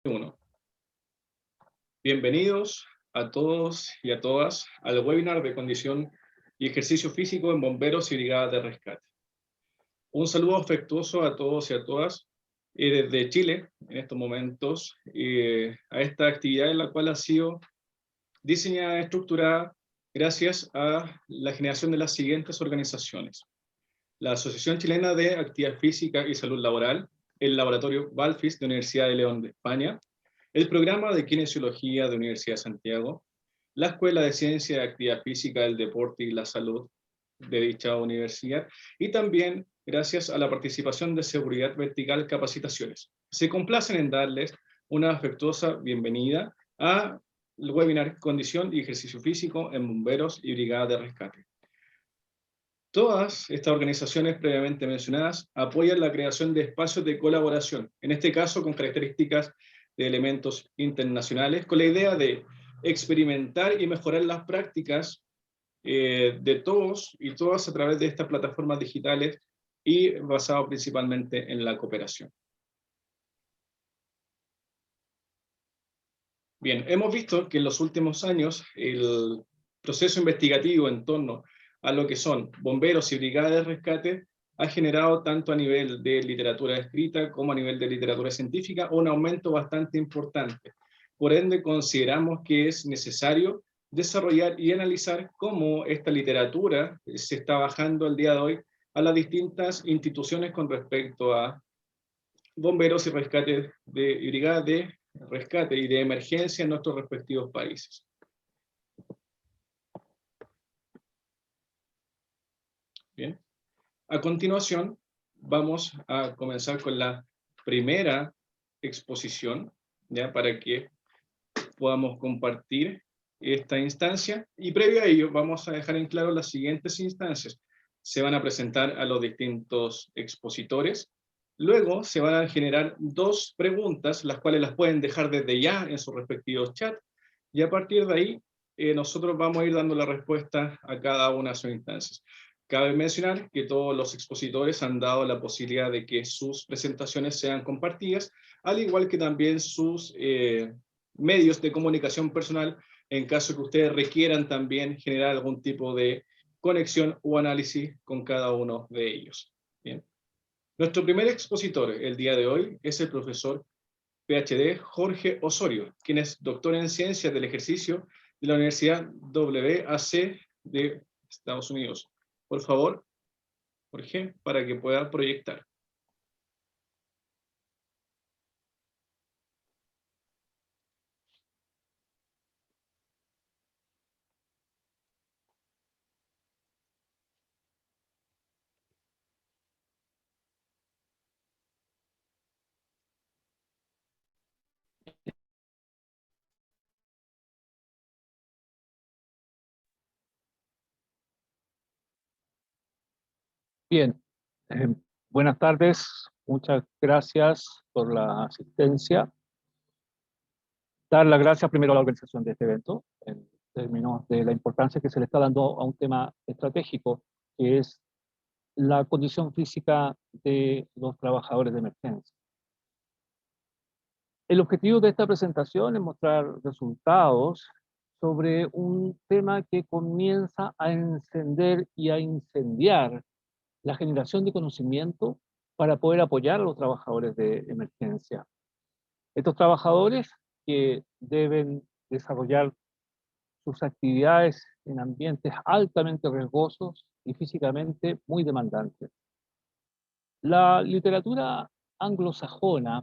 Uno. Bienvenidos a todos y a todas al webinar de condición y ejercicio físico en bomberos y brigadas de rescate. Un saludo afectuoso a todos y a todas desde Chile en estos momentos a esta actividad en la cual ha sido diseñada y estructurada gracias a la generación de las siguientes organizaciones: la Asociación Chilena de Actividad Física y Salud Laboral, el Laboratorio Balfis de Universidad de León de España, el Programa de Kinesiología de Universidad de Santiago, la Escuela de Ciencia de Actividad Física, el Deporte y la Salud de dicha universidad, y también gracias a la participación de Seguridad Vertical Capacitaciones. Se complacen en darles una afectuosa bienvenida al webinar Condición y Ejercicio Físico en Bomberos y Brigada de Rescate. Todas estas organizaciones previamente mencionadas apoyan la creación de espacios de colaboración, en este caso con características de elementos internacionales, con la idea de experimentar y mejorar las prácticas de todos y todas a través de estas plataformas digitales y basado principalmente en la cooperación. Bien, hemos visto que en los últimos años el proceso investigativo en torno a lo que son bomberos y brigadas de rescate ha generado, tanto a nivel de literatura escrita como a nivel de literatura científica, un aumento bastante importante. Por ende, consideramos que es necesario desarrollar y analizar cómo esta literatura se está bajando al día de hoy a las distintas instituciones con respecto a bomberos y rescate y brigadas de rescate y de emergencia en nuestros respectivos países. Bien. A continuación, vamos a comenzar con la primera exposición, ya para que podamos compartir esta instancia, y previo a ello vamos a dejar en claro las siguientes instancias. Se van a presentar a los distintos expositores, luego se van a generar dos preguntas, las cuales las pueden dejar desde ya en sus respectivos chats, y a partir de ahí nosotros vamos a ir dando la respuesta a cada una de sus instancias. Cabe mencionar que todos los expositores han dado la posibilidad de que sus presentaciones sean compartidas, al igual que también sus medios de comunicación personal, en caso que ustedes requieran también generar algún tipo de conexión o análisis con cada uno de ellos. Bien. Nuestro primer expositor el día de hoy es el profesor PhD Jorge Osorio, quien es doctor en Ciencias del Ejercicio de la Universidad WAC de Estados Unidos. Por favor, Jorge, para que pueda proyectar. Bien, eh, buenas tardes, muchas gracias por la asistencia. Dar las gracias primero a la organización de este evento, en términos de la importancia que se le está dando a un tema estratégico, que es la condición física de los trabajadores de emergencia. El objetivo de esta presentación es mostrar resultados sobre un tema que comienza a encender y a incendiar la generación de conocimiento para poder apoyar a los trabajadores de emergencia. Estos trabajadores que deben desarrollar sus actividades en ambientes altamente riesgosos y físicamente muy demandantes. La literatura anglosajona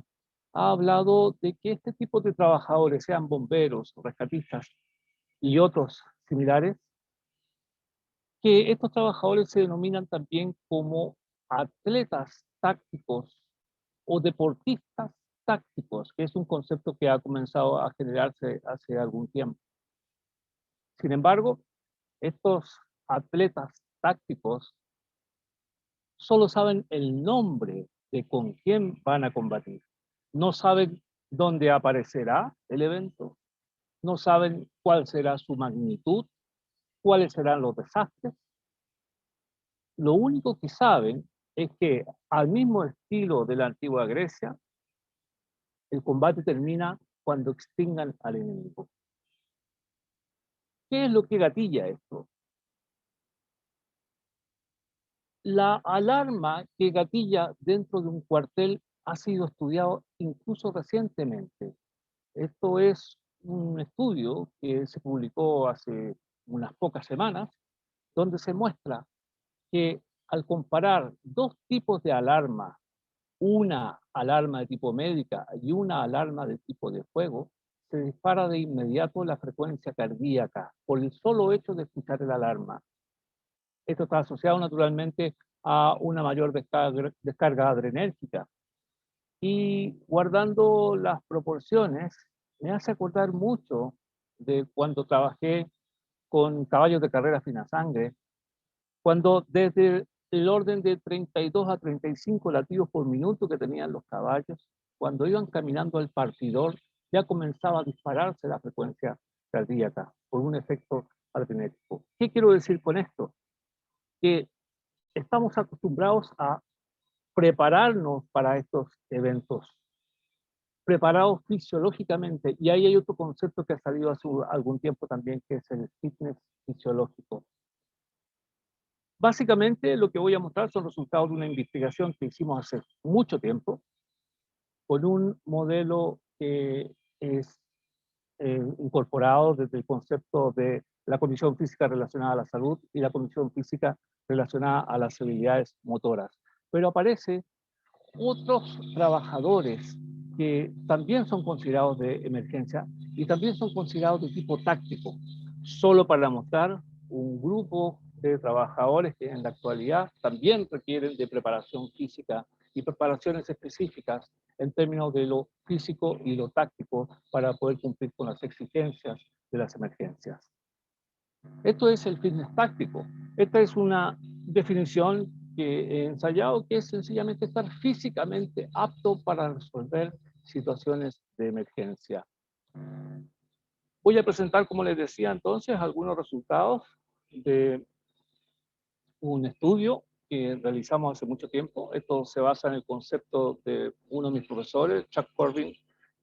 ha hablado de que este tipo de trabajadores, sean bomberos, rescatistas y otros similares, que estos trabajadores se denominan también como atletas tácticos o deportistas tácticos, que es un concepto que ha comenzado a generarse hace algún tiempo. Sin embargo, estos atletas tácticos solo saben el nombre de con quién van a combatir. No saben dónde aparecerá el evento, no saben cuál será su magnitud, cuáles serán los desastres. Lo único que saben es que, al mismo estilo de la antigua Grecia, El combate termina cuando extingan al enemigo. ¿Qué es lo que gatilla esto? La alarma que gatilla dentro de un cuartel ha sido estudiado incluso recientemente. Esto es un estudio que se publicó hace unas pocas semanas, donde se muestra que al comparar dos tipos de alarma, una alarma de tipo médica y una alarma de tipo de fuego, se dispara de inmediato la frecuencia cardíaca por el solo hecho de escuchar el alarma. Esto está asociado naturalmente a una mayor descarga adrenérgica. Y guardando las proporciones, me hace acordar mucho de cuando trabajé con caballos de carrera fina sangre, cuando desde el orden de 32 a 35 latidos por minuto que tenían los caballos, cuando iban caminando al partidor, ya comenzaba a dispararse la frecuencia cardíaca por un efecto adrenérgico. ¿Qué quiero decir con esto? Que estamos acostumbrados a prepararnos para estos eventos, preparados fisiológicamente. Y ahí hay otro concepto que ha salido hace algún tiempo también, que es el fitness fisiológico. Básicamente lo que voy a mostrar son resultados de una investigación que hicimos hace mucho tiempo con un modelo que es incorporado desde el concepto de la condición física relacionada a la salud y la condición física relacionada a las habilidades motoras. Pero aparece otros trabajadores que también son considerados de emergencia y también son considerados de tipo táctico, solo para mostrar un grupo de trabajadores que en la actualidad también requieren de preparación física y preparaciones específicas en términos de lo físico y lo táctico para poder cumplir con las exigencias de las emergencias. Esto es el fitness táctico. Esta es una definición que he ensayado, que es sencillamente estar físicamente apto para resolver situaciones de emergencia. Voy a presentar, como les decía entonces, algunos resultados de un estudio que realizamos hace mucho tiempo. Esto se basa en el concepto de uno de mis profesores, Chuck Corbin,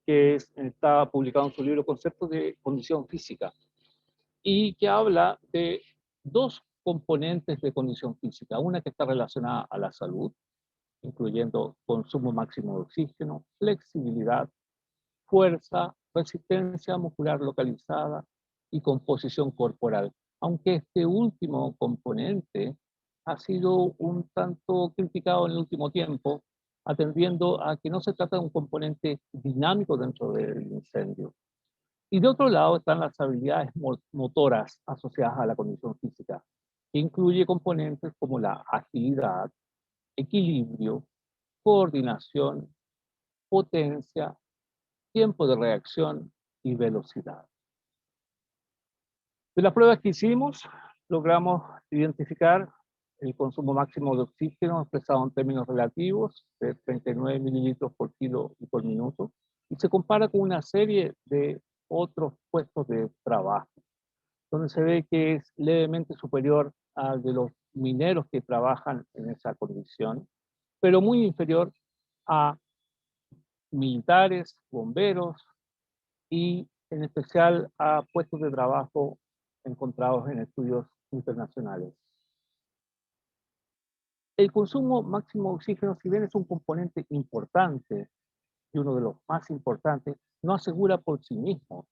que está publicado en su libro Conceptos de Condición Física, y que habla de dos componentes de condición física. Una que está relacionada a la salud, incluyendo consumo máximo de oxígeno, flexibilidad, fuerza, resistencia muscular localizada y composición corporal. Aunque este último componente ha sido un tanto criticado en el último tiempo, atendiendo a que no se trata de un componente dinámico dentro del incendio. Y de otro lado están las habilidades motoras asociadas a la condición física, que incluye componentes como la agilidad, equilibrio, coordinación, potencia, tiempo de reacción y velocidad. De las pruebas que hicimos, logramos identificar el consumo máximo de oxígeno expresado en términos relativos de 39 mililitros por kilo y por minuto, y se compara con una serie de otros puestos de trabajo, donde se ve que es levemente superior al de los mineros que trabajan en esa condición, pero muy inferior a militares, bomberos y en especial a puestos de trabajo encontrados en estudios internacionales. El consumo máximo de oxígeno, si bien es un componente importante y uno de los más importantes, no asegura por sí mismo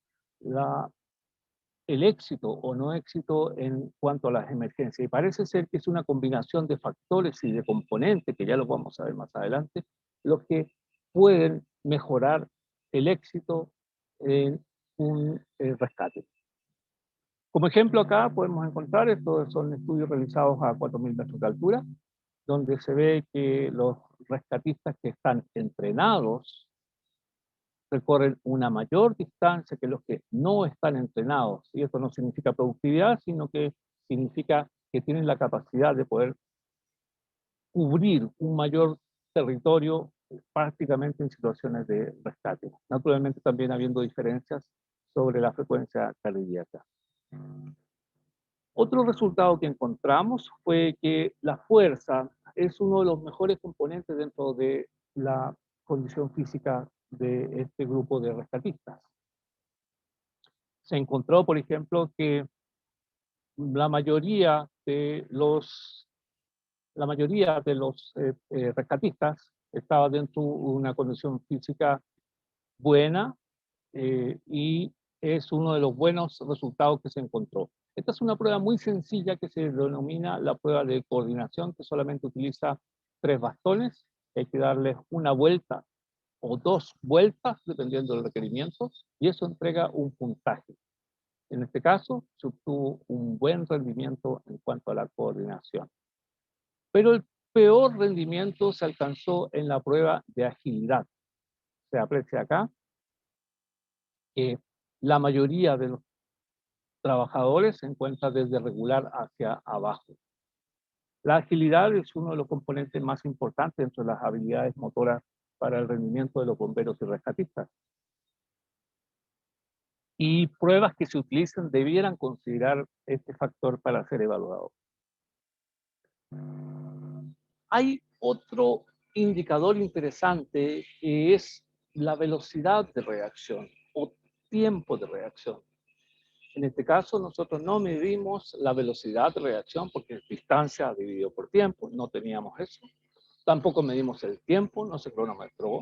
el éxito o no éxito en cuanto a las emergencias. Y parece ser que es una combinación de factores y de componentes, que ya lo vamos a ver más adelante, los que pueden mejorar el éxito en un rescate. Como ejemplo acá podemos encontrar, estos son estudios realizados a 4.000 metros de altura, donde se ve que los rescatistas que están entrenados recorren una mayor distancia que los que no están entrenados. Y esto no significa productividad, sino que significa que tienen la capacidad de poder cubrir un mayor territorio prácticamente en situaciones de rescate. Naturalmente también habiendo diferencias sobre la frecuencia cardíaca. Otro resultado que encontramos fue que la fuerza es uno de los mejores componentes dentro de la condición física de este grupo de rescatistas. Se encontró, por ejemplo, que la mayoría de los, rescatistas estaba dentro de una condición física buena, y es uno de los buenos resultados que se encontró. Esta es una prueba muy sencilla que se denomina la prueba de coordinación, que solamente utiliza 3 bastones. Hay que darles una vuelta o 2 vueltas, dependiendo del requerimiento, y eso entrega un puntaje. En este caso, se obtuvo un buen rendimiento en cuanto a la coordinación. Pero el peor rendimiento se alcanzó en la prueba de agilidad. Se aprecia acá que la mayoría de los trabajadores se encuentra desde regular hacia abajo. La agilidad es uno de los componentes más importantes dentro de las habilidades motoras para el rendimiento de los bomberos y rescatistas. Y pruebas que se utilizan debieran considerar este factor para ser evaluado. Hay otro indicador interesante que es la velocidad de reacción o tiempo de reacción. En este caso, nosotros no medimos la velocidad de reacción porque es distancia dividido por tiempo, no teníamos eso. Tampoco medimos el tiempo, no se cronometró.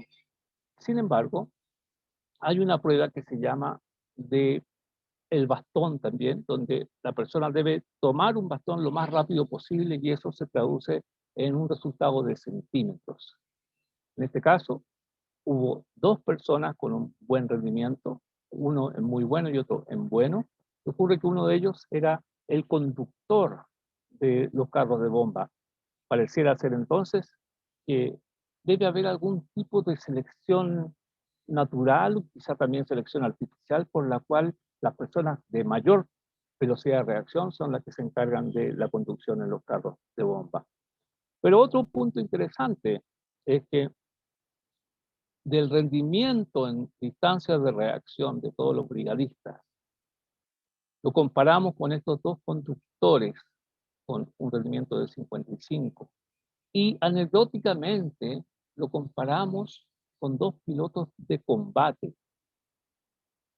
Sin embargo, hay una prueba que se llama de el bastón también, donde la persona debe tomar un bastón lo más rápido posible y eso se traduce en un resultado de centímetros. En este caso, hubo 2 personas con un buen rendimiento, uno en muy bueno y otro en bueno. Ocurre que uno de ellos era el conductor de los carros de bomba. Pareciera ser entonces que debe haber algún tipo de selección natural, quizá también selección artificial, por la cual las personas de mayor velocidad de reacción son las que se encargan de la conducción en los carros de bomba. Pero otro punto interesante es que del rendimiento en distancias de reacción de todos los brigadistas, lo comparamos con estos 2 conductores con un rendimiento de 55. Y anecdóticamente lo comparamos con 2 pilotos de combate.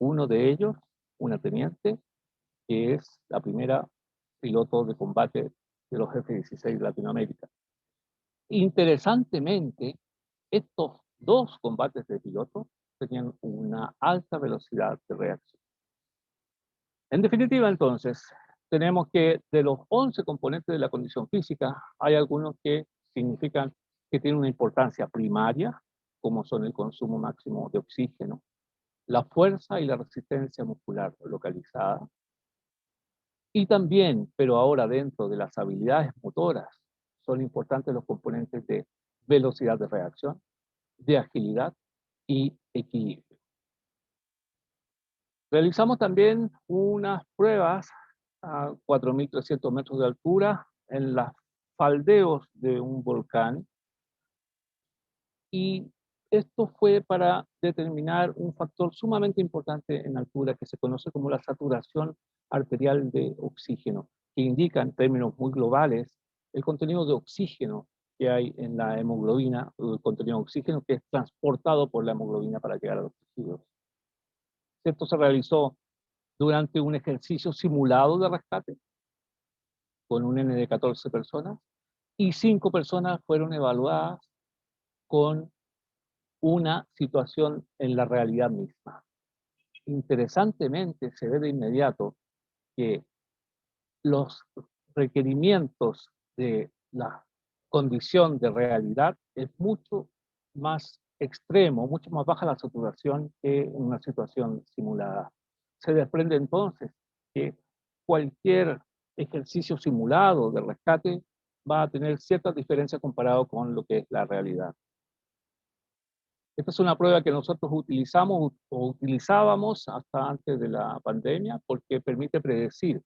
Uno de ellos, una teniente, que es la primera piloto de combate de los F-16 de Latinoamérica. Interesantemente, estos 2 combates de pilotos tenían una alta velocidad de reacción. En definitiva, entonces, tenemos que de los 11 componentes de la condición física, hay algunos que significan que tienen una importancia primaria, como son el consumo máximo de oxígeno, la fuerza y la resistencia muscular localizada, y también, pero ahora dentro de las habilidades motoras, son importantes los componentes de velocidad de reacción, de agilidad y equilibrio. Realizamos también unas pruebas a 4.300 metros de altura en los faldeos de un volcán, y esto fue para determinar un factor sumamente importante en altura que se conoce como la saturación arterial de oxígeno, que indica en términos muy globales el contenido de oxígeno que hay en la hemoglobina, o el contenido de oxígeno que es transportado por la hemoglobina para llegar a los tejidos. Esto se realizó durante un ejercicio simulado de rescate con un N de 14 personas, y 5 personas fueron evaluadas con una situación en la realidad misma. Interesantemente, se ve de inmediato que los requerimientos de la condición de realidad es mucho más extremo, mucho más baja la saturación que en una situación simulada. Se desprende entonces que cualquier ejercicio simulado de rescate va a tener ciertas diferencias comparado con lo que es la realidad. Esta es una prueba que nosotros utilizamos o utilizábamos hasta antes de la pandemia porque permite predecir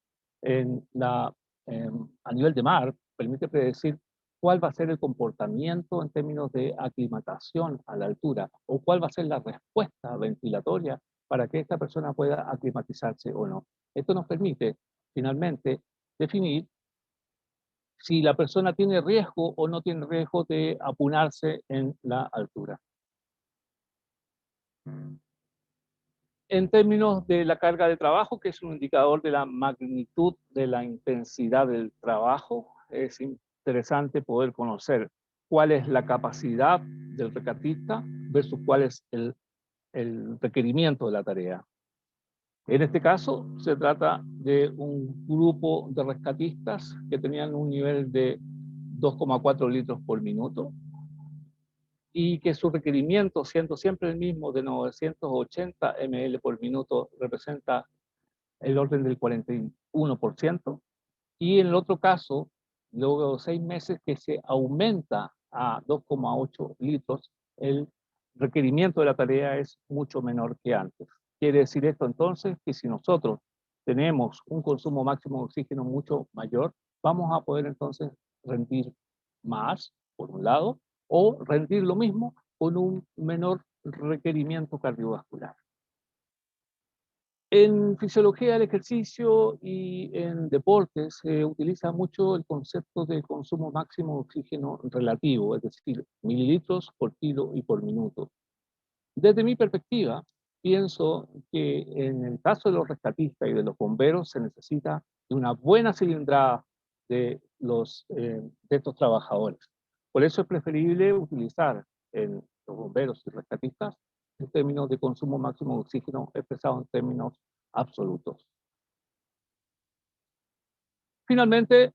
a nivel de mar, permite predecir cuál va a ser el comportamiento en términos de aclimatación a la altura o cuál va a ser la respuesta ventilatoria para que esta persona pueda aclimatizarse o no. Esto nos permite finalmente definir si la persona tiene riesgo o no tiene riesgo de apunarse en la altura. En términos de la carga de trabajo, que es un indicador de la magnitud de la intensidad del trabajo, es interesante poder conocer cuál es la capacidad del rescatista versus cuál es el requerimiento de la tarea. En este caso, se trata de un grupo de rescatistas que tenían un nivel de 2,4 litros por minuto y que su requerimiento, siendo siempre el mismo de 980 ml por minuto, representa el orden del 41%. Y en el otro caso, luego de 6 meses que se aumenta a 2,8 litros, el requerimiento de la tarea es mucho menor que antes. Quiere decir esto entonces que si nosotros tenemos un consumo máximo de oxígeno mucho mayor, vamos a poder entonces rendir más, por un lado, o rendir lo mismo con un menor requerimiento cardiovascular. En fisiología del ejercicio y en deportes se utiliza mucho el concepto de consumo máximo de oxígeno relativo, es decir, mililitros por kilo y por minuto. Desde mi perspectiva, pienso que en el caso de los rescatistas y de los bomberos se necesita de una buena cilindrada de estos trabajadores. Por eso es preferible utilizar en los bomberos y rescatistas en términos de consumo máximo de oxígeno expresado en términos absolutos. Finalmente,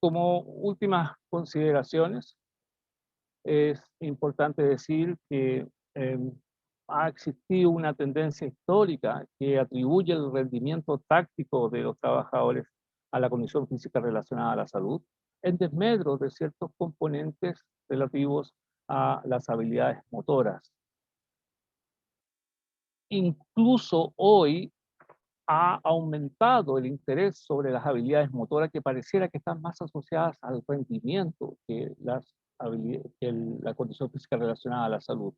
como últimas consideraciones, es importante decir que eh, ha existido una tendencia histórica que atribuye el rendimiento táctico de los trabajadores a la condición física relacionada a la salud, en desmedro de ciertos componentes relativos a las habilidades motoras. Incluso hoy ha aumentado el interés sobre las habilidades motoras que pareciera que están más asociadas al rendimiento que la condición física relacionada a la salud.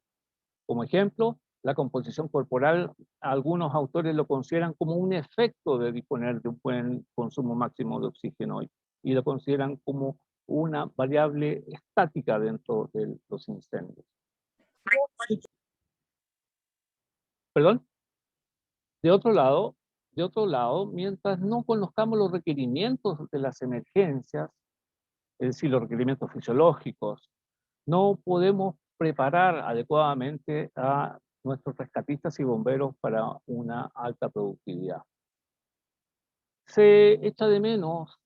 Como ejemplo, la composición corporal, algunos autores lo consideran como un efecto de disponer de un buen consumo máximo de oxígeno y lo consideran como una variable estática dentro de los incendios. ¿Perdón? De otro lado, mientras no conozcamos los requerimientos de las emergencias, es decir, los requerimientos fisiológicos, no podemos preparar adecuadamente a nuestros rescatistas y bomberos para una alta productividad. Se echa de menos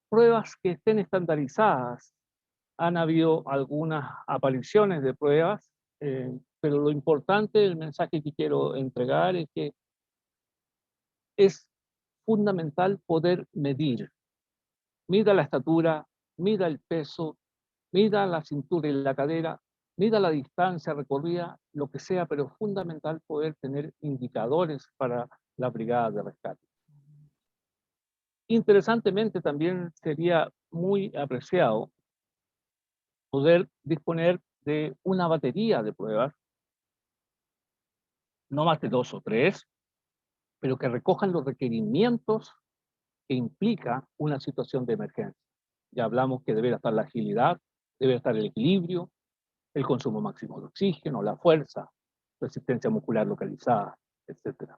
pruebas que estén estandarizadas. Han habido algunas apariciones de pruebas, pero lo importante, el mensaje que quiero entregar es que es fundamental poder medir. Mida la estatura, mida el peso, mida la cintura y la cadera, mida la distancia recorrida, lo que sea, pero es fundamental poder tener indicadores para la brigada de rescate. Interesantemente, también sería muy apreciado poder disponer de una batería de pruebas, no más de 2 o 3, pero que recojan los requerimientos que implica una situación de emergencia. Ya hablamos que debe estar la agilidad, debe estar el equilibrio, el consumo máximo de oxígeno, la fuerza, resistencia muscular localizada, etc.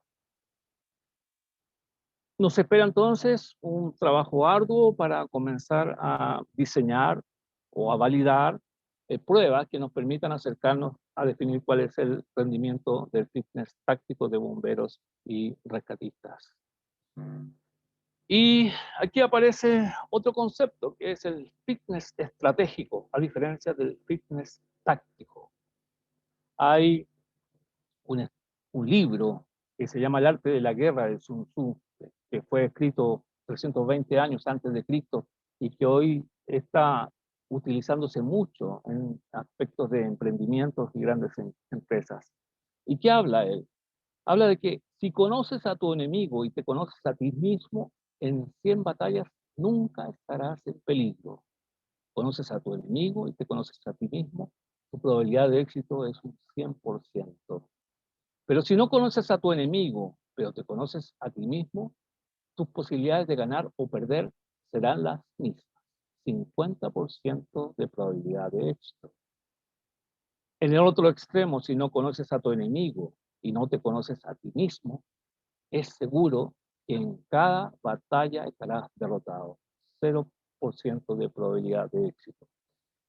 Nos espera entonces un trabajo arduo para comenzar a diseñar o a validar pruebas que nos permitan acercarnos a definir cuál es el rendimiento del fitness táctico de bomberos y rescatistas. Y aquí aparece otro concepto, que es el fitness estratégico, a diferencia del fitness táctico. Hay un, un libro que se llama El arte de la guerra de Sun Tzu, que fue escrito 320 años antes de Cristo y que hoy está utilizándose mucho en aspectos de emprendimientos y grandes empresas. ¿Y qué habla él? Habla de que si conoces a tu enemigo y te conoces a ti mismo, en 100 batallas nunca estarás en peligro. Conoces a tu enemigo y te conoces a ti mismo, tu probabilidad de éxito es un 100%. Pero si no conoces a tu enemigo, pero te conoces a ti mismo, tus posibilidades de ganar o perder serán las mismas. 50% de probabilidad de éxito. En el otro extremo, si no conoces a tu enemigo y no te conoces a ti mismo, es seguro que en cada batalla estarás derrotado. 0% de probabilidad de éxito.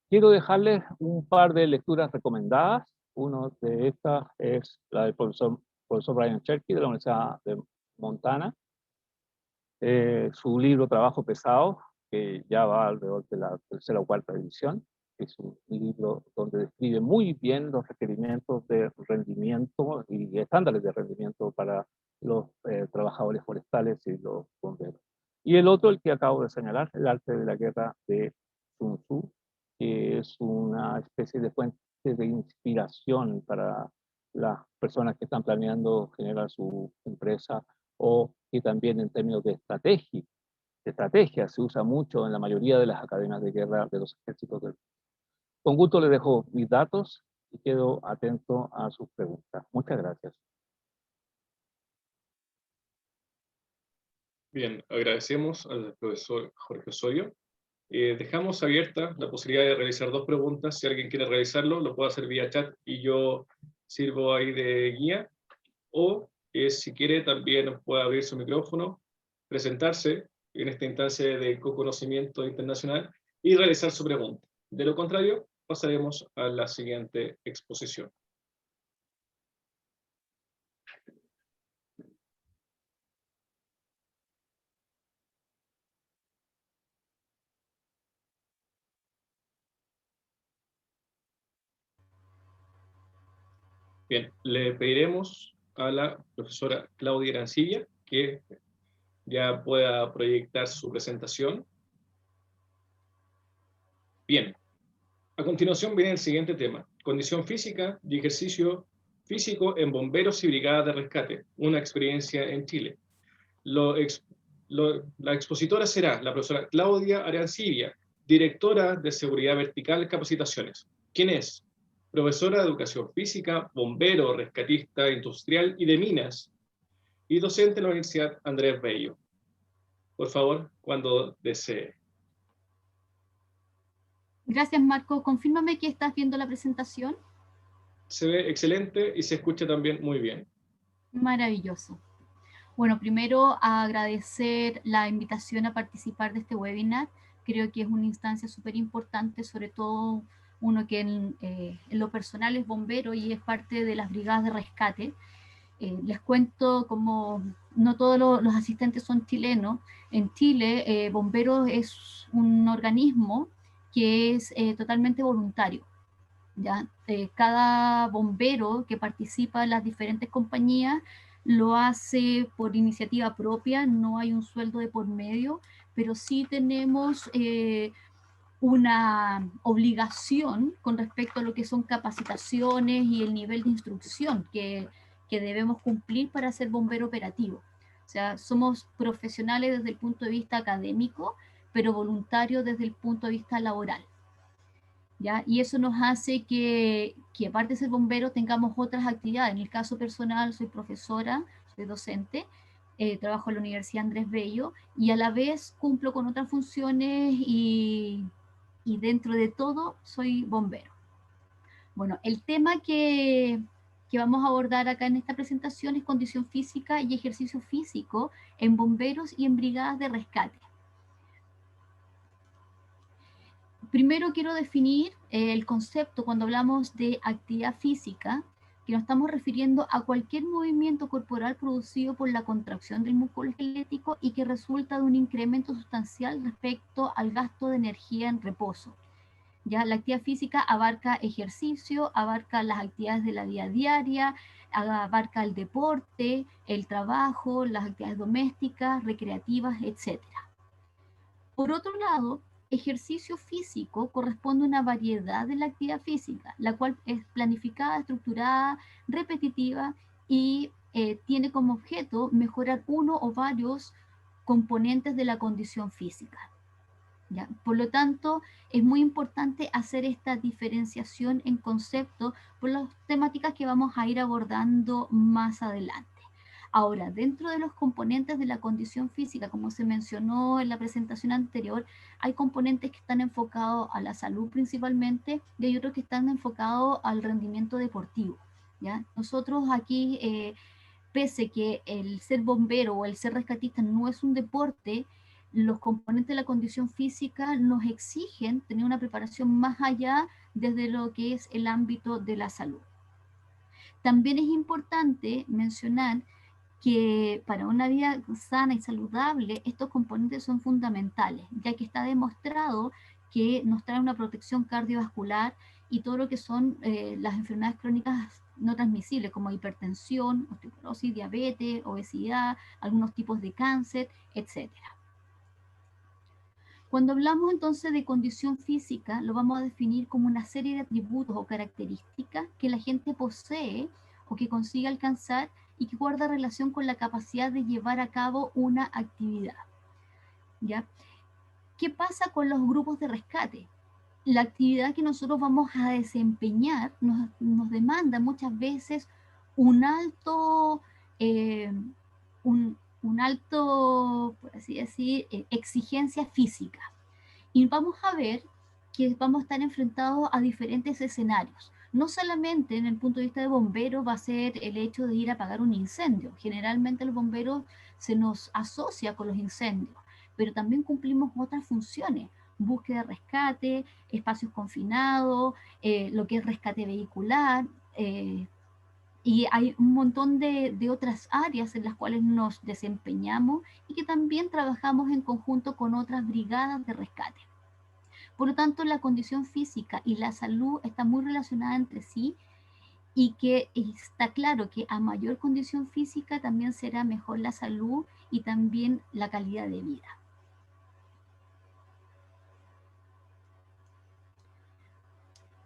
Quiero dejarles un par de lecturas recomendadas. Una de estas es la del profesor Brian Cherky de la Universidad de Montana. Su libro Trabajo Pesado, que ya va alrededor de la tercera o cuarta edición. Es un libro donde describe muy bien los requerimientos de rendimiento y estándares de rendimiento para los trabajadores forestales y los bomberos. Y el otro, el que acabo de señalar, El arte de la guerra de Sun Tzu, que es una especie de fuente de inspiración para las personas que están planeando generar su empresa, o que también en términos de estrategia se usa mucho en la mayoría de las academias de guerra de los ejércitos del mundo. Con gusto les dejo mis datos y quedo atento a sus preguntas. Muchas gracias. Bien, agradecemos al profesor Jorge Osorio. Dejamos abierta la posibilidad de realizar dos preguntas. Si alguien quiere realizarlo, lo puede hacer vía chat y yo sirvo ahí de guía. O si quiere, también puede abrir su micrófono, presentarse en esta instancia de co-conocimiento internacional y realizar su pregunta. De lo contrario, pasaremos a la siguiente exposición. Bien, le pediremos a la profesora Claudia Arancibia que ya pueda proyectar su presentación. Bien, a continuación viene el siguiente tema: condición física y ejercicio físico en bomberos y brigadas de rescate, una experiencia en Chile. La expositora será la profesora Claudia Arancibia, directora de Seguridad Vertical Capacitaciones. ¿Quién es? Profesora de Educación Física, bombero, rescatista industrial y de minas, y docente en la Universidad Andrés Bello. Por favor, cuando desee. Gracias, Marco. Confírmame que estás viendo la presentación. Se ve excelente y se escucha también muy bien. Maravilloso. Bueno, primero agradecer la invitación a participar de este webinar. Creo que es una instancia súper importante, sobre todo uno que en lo personal es bombero y es parte de las brigadas de rescate. Les cuento, como no todos los asistentes son chilenos, en Chile Bomberos es un organismo que es totalmente voluntario. ¿Ya? Cada bombero que participa en las diferentes compañías lo hace por iniciativa propia, no hay un sueldo de por medio, pero sí tenemos una obligación con respecto a lo que son capacitaciones y el nivel de instrucción que debemos cumplir para ser bombero operativo. O sea, somos profesionales desde el punto de vista académico, pero voluntarios desde el punto de vista laboral. ¿Ya? Y eso nos hace que aparte de ser bombero tengamos otras actividades. En el caso personal soy profesora, soy docente, trabajo en la Universidad Andrés Bello y a la vez cumplo con otras funciones y dentro de todo soy bombero. Bueno, el tema que vamos a abordar acá en esta presentación es condición física y ejercicio físico en bomberos y en brigadas de rescate. Primero quiero definir el concepto cuando hablamos de actividad física, que nos estamos refiriendo a cualquier movimiento corporal producido por la contracción del músculo esquelético y que resulta de un incremento sustancial respecto al gasto de energía en reposo. Ya la actividad física abarca ejercicio, abarca las actividades de la vida diaria, abarca el deporte, el trabajo, las actividades domésticas, recreativas, etc. Por otro lado, ejercicio físico corresponde a una variedad de la actividad física, la cual es planificada, estructurada, repetitiva y tiene como objeto mejorar uno o varios componentes de la condición física. ¿Ya? Por lo tanto, es muy importante hacer esta diferenciación en concepto por las temáticas que vamos a ir abordando más adelante. Ahora, dentro de los componentes de la condición física, como se mencionó en la presentación anterior, hay componentes que están enfocados a la salud principalmente y hay otros que están enfocados al rendimiento deportivo, ¿ya? Nosotros aquí, pese que el ser bombero o el ser rescatista no es un deporte, los componentes de la condición física nos exigen tener una preparación más allá desde lo que es el ámbito de la salud. También es importante mencionar que para una vida sana y saludable estos componentes son fundamentales, ya que está demostrado que nos trae una protección cardiovascular y todo lo que son las enfermedades crónicas no transmisibles, como hipertensión, osteoporosis, diabetes, obesidad, algunos tipos de cáncer, etc. Cuando hablamos entonces de condición física, lo vamos a definir como una serie de atributos o características que la gente posee o que consigue alcanzar y que guarda relación con la capacidad de llevar a cabo una actividad, ¿ya? ¿Qué pasa con los grupos de rescate? La actividad que nosotros vamos a desempeñar nos demanda muchas veces un alto, eh, un alto, por así decir, exigencia física. Y vamos a ver que vamos a estar enfrentados a diferentes escenarios. No solamente en el punto de vista de bomberos va a ser el hecho de ir a apagar un incendio. Generalmente los bomberos se nos asocia con los incendios, pero también cumplimos otras funciones. Búsqueda de rescate, espacios confinados, lo que es rescate vehicular, y hay un montón de otras áreas en las cuales nos desempeñamos y que también trabajamos en conjunto con otras brigadas de rescate. Por lo tanto, la condición física y la salud están muy relacionadas entre sí y que está claro que a mayor condición física también será mejor la salud y también la calidad de vida.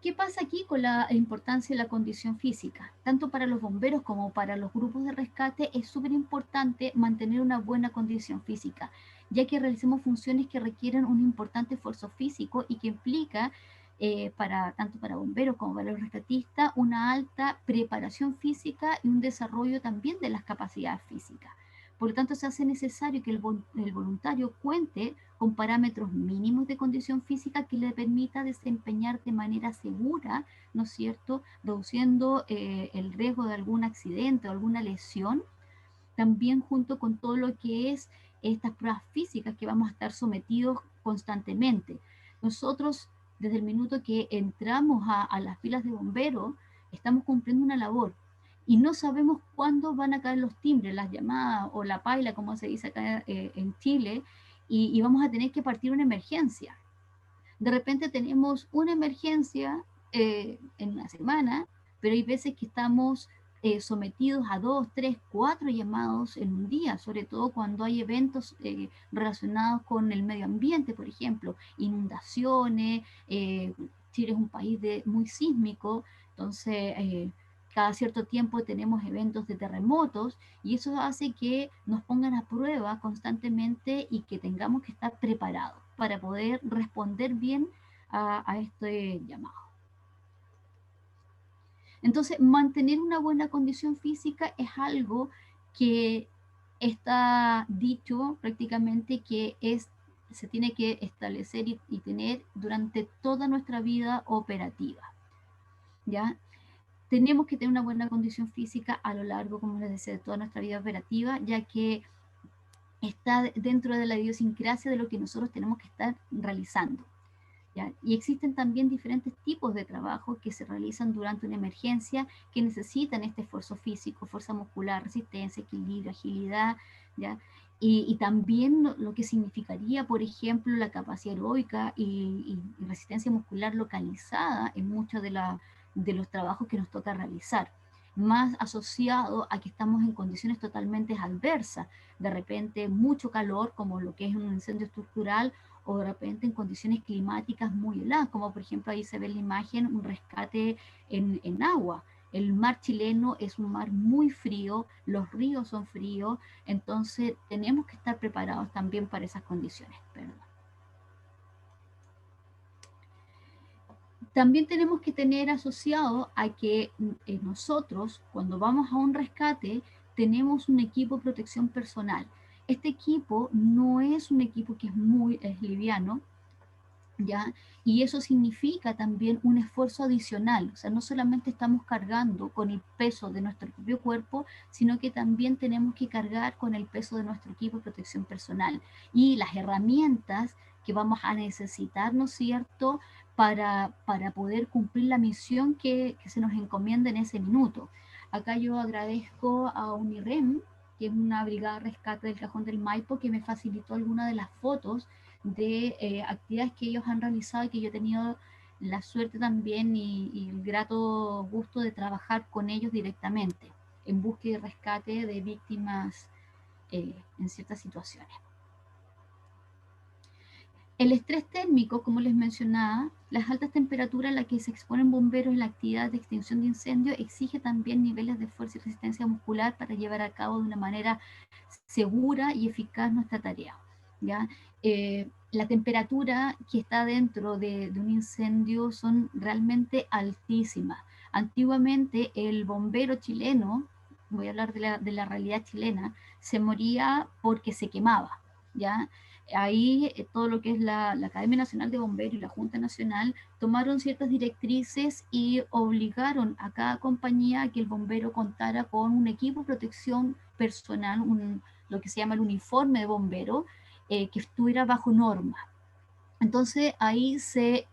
¿Qué pasa aquí con la importancia de la condición física? Tanto para los bomberos como para los grupos de rescate es súper importante mantener una buena condición física, ya que realizamos funciones que requieren un importante esfuerzo físico y que implica, tanto para bomberos como para los rescatistas, una alta preparación física y un desarrollo también de las capacidades físicas. Por lo tanto, se hace necesario que el voluntario cuente con parámetros mínimos de condición física que le permita desempeñar de manera segura, ¿no es cierto?, reduciendo el riesgo de algún accidente o alguna lesión, también junto con todo lo que es estas pruebas físicas que vamos a estar sometidos constantemente. Nosotros, desde el minuto que entramos a las filas de bomberos, estamos cumpliendo una labor y no sabemos cuándo van a caer los timbres, las llamadas o la paila, como se dice acá en Chile, y vamos a tener que partir una emergencia. De repente tenemos una emergencia en una semana, pero hay veces que estamos sometidos a 2, 3, 4 llamados en un día, sobre todo cuando hay eventos relacionados con el medio ambiente, por ejemplo, inundaciones. Chile es un país muy sísmico, entonces cada cierto tiempo tenemos eventos de terremotos y eso hace que nos pongan a prueba constantemente y que tengamos que estar preparados para poder responder bien a este llamado. Entonces, mantener una buena condición física es algo que está dicho prácticamente que se tiene que establecer y tener durante toda nuestra vida operativa, ¿ya? Tenemos que tener una buena condición física a lo largo, como les decía, de toda nuestra vida operativa, ya que está dentro de la idiosincrasia de lo que nosotros tenemos que estar realizando, ¿ya? Y existen también diferentes tipos de trabajo que se realizan durante una emergencia que necesitan este esfuerzo físico, fuerza muscular, resistencia, equilibrio, agilidad, ¿ya? Y también lo que significaría, por ejemplo, la capacidad aeróbica y resistencia muscular localizada en muchos de los trabajos que nos toca realizar, más asociado a que estamos en condiciones totalmente adversas, de repente mucho calor, como lo que es un incendio estructural, o de repente en condiciones climáticas muy heladas, como por ejemplo ahí se ve en la imagen un rescate en agua. El mar chileno es un mar muy frío, los ríos son fríos, entonces tenemos que estar preparados también para esas condiciones. Perdón. También tenemos que tener asociado a que nosotros, cuando vamos a un rescate, tenemos un equipo de protección personal. Este equipo no es un equipo que es liviano, ¿ya? Y eso significa también un esfuerzo adicional, o sea, no solamente estamos cargando con el peso de nuestro propio cuerpo, sino que también tenemos que cargar con el peso de nuestro equipo de protección personal y las herramientas que vamos a necesitar, ¿no es cierto?, para poder cumplir la misión que se nos encomienda en ese minuto. Acá yo agradezco a UNIREM, que es una brigada de rescate del Cajón del Maipo, que me facilitó algunas de las fotos de actividades que ellos han realizado y que yo he tenido la suerte también y el grato gusto de trabajar con ellos directamente en búsqueda y rescate de víctimas en ciertas situaciones. El estrés térmico, como les mencionaba, las altas temperaturas a las que se exponen bomberos en la actividad de extinción de incendios exige también niveles de fuerza y resistencia muscular para llevar a cabo de una manera segura y eficaz nuestra tarea, ¿ya? La temperatura que está dentro de un incendio son realmente altísimas. Antiguamente el bombero chileno, voy a hablar de la realidad chilena, se moría porque se quemaba, ¿ya? Ahí todo lo que es la Academia Nacional de Bomberos y la Junta Nacional tomaron ciertas directrices y obligaron a cada compañía a que el bombero contara con un equipo de protección personal, lo que se llama el uniforme de bombero, que estuviera bajo norma. Entonces ahí se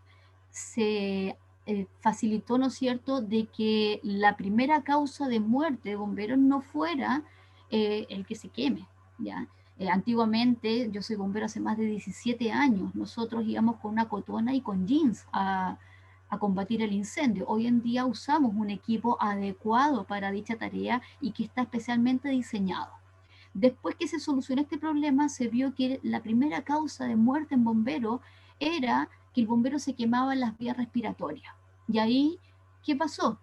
facilitó, ¿no es cierto?, de que la primera causa de muerte de bomberos no fuera el que se queme, ¿ya? Antiguamente, yo soy bombero hace más de 17 años, nosotros íbamos con una cotona y con jeans a combatir el incendio. Hoy en día usamos un equipo adecuado para dicha tarea y que está especialmente diseñado. Después que se solucionó este problema, se vio que la primera causa de muerte en bombero era que el bombero se quemaba en las vías respiratorias. Y ahí, ¿qué pasó?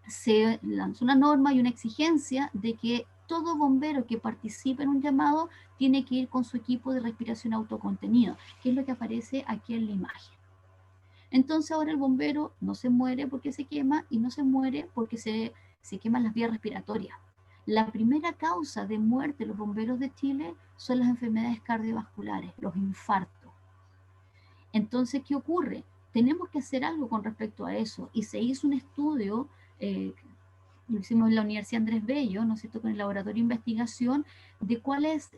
Se lanzó una norma y una exigencia de que todo bombero que participe en un llamado tiene que ir con su equipo de respiración autocontenido, que es lo que aparece aquí en la imagen. Entonces ahora el bombero no se muere porque se quema y no se muere porque se queman las vías respiratorias. La primera causa de muerte de los bomberos de Chile son las enfermedades cardiovasculares, los infartos. Entonces, ¿qué ocurre? Tenemos que hacer algo con respecto a eso. Y se hizo un estudio, lo hicimos en la Universidad Andrés Bello, ¿no es cierto?, con el laboratorio de investigación, de cuáles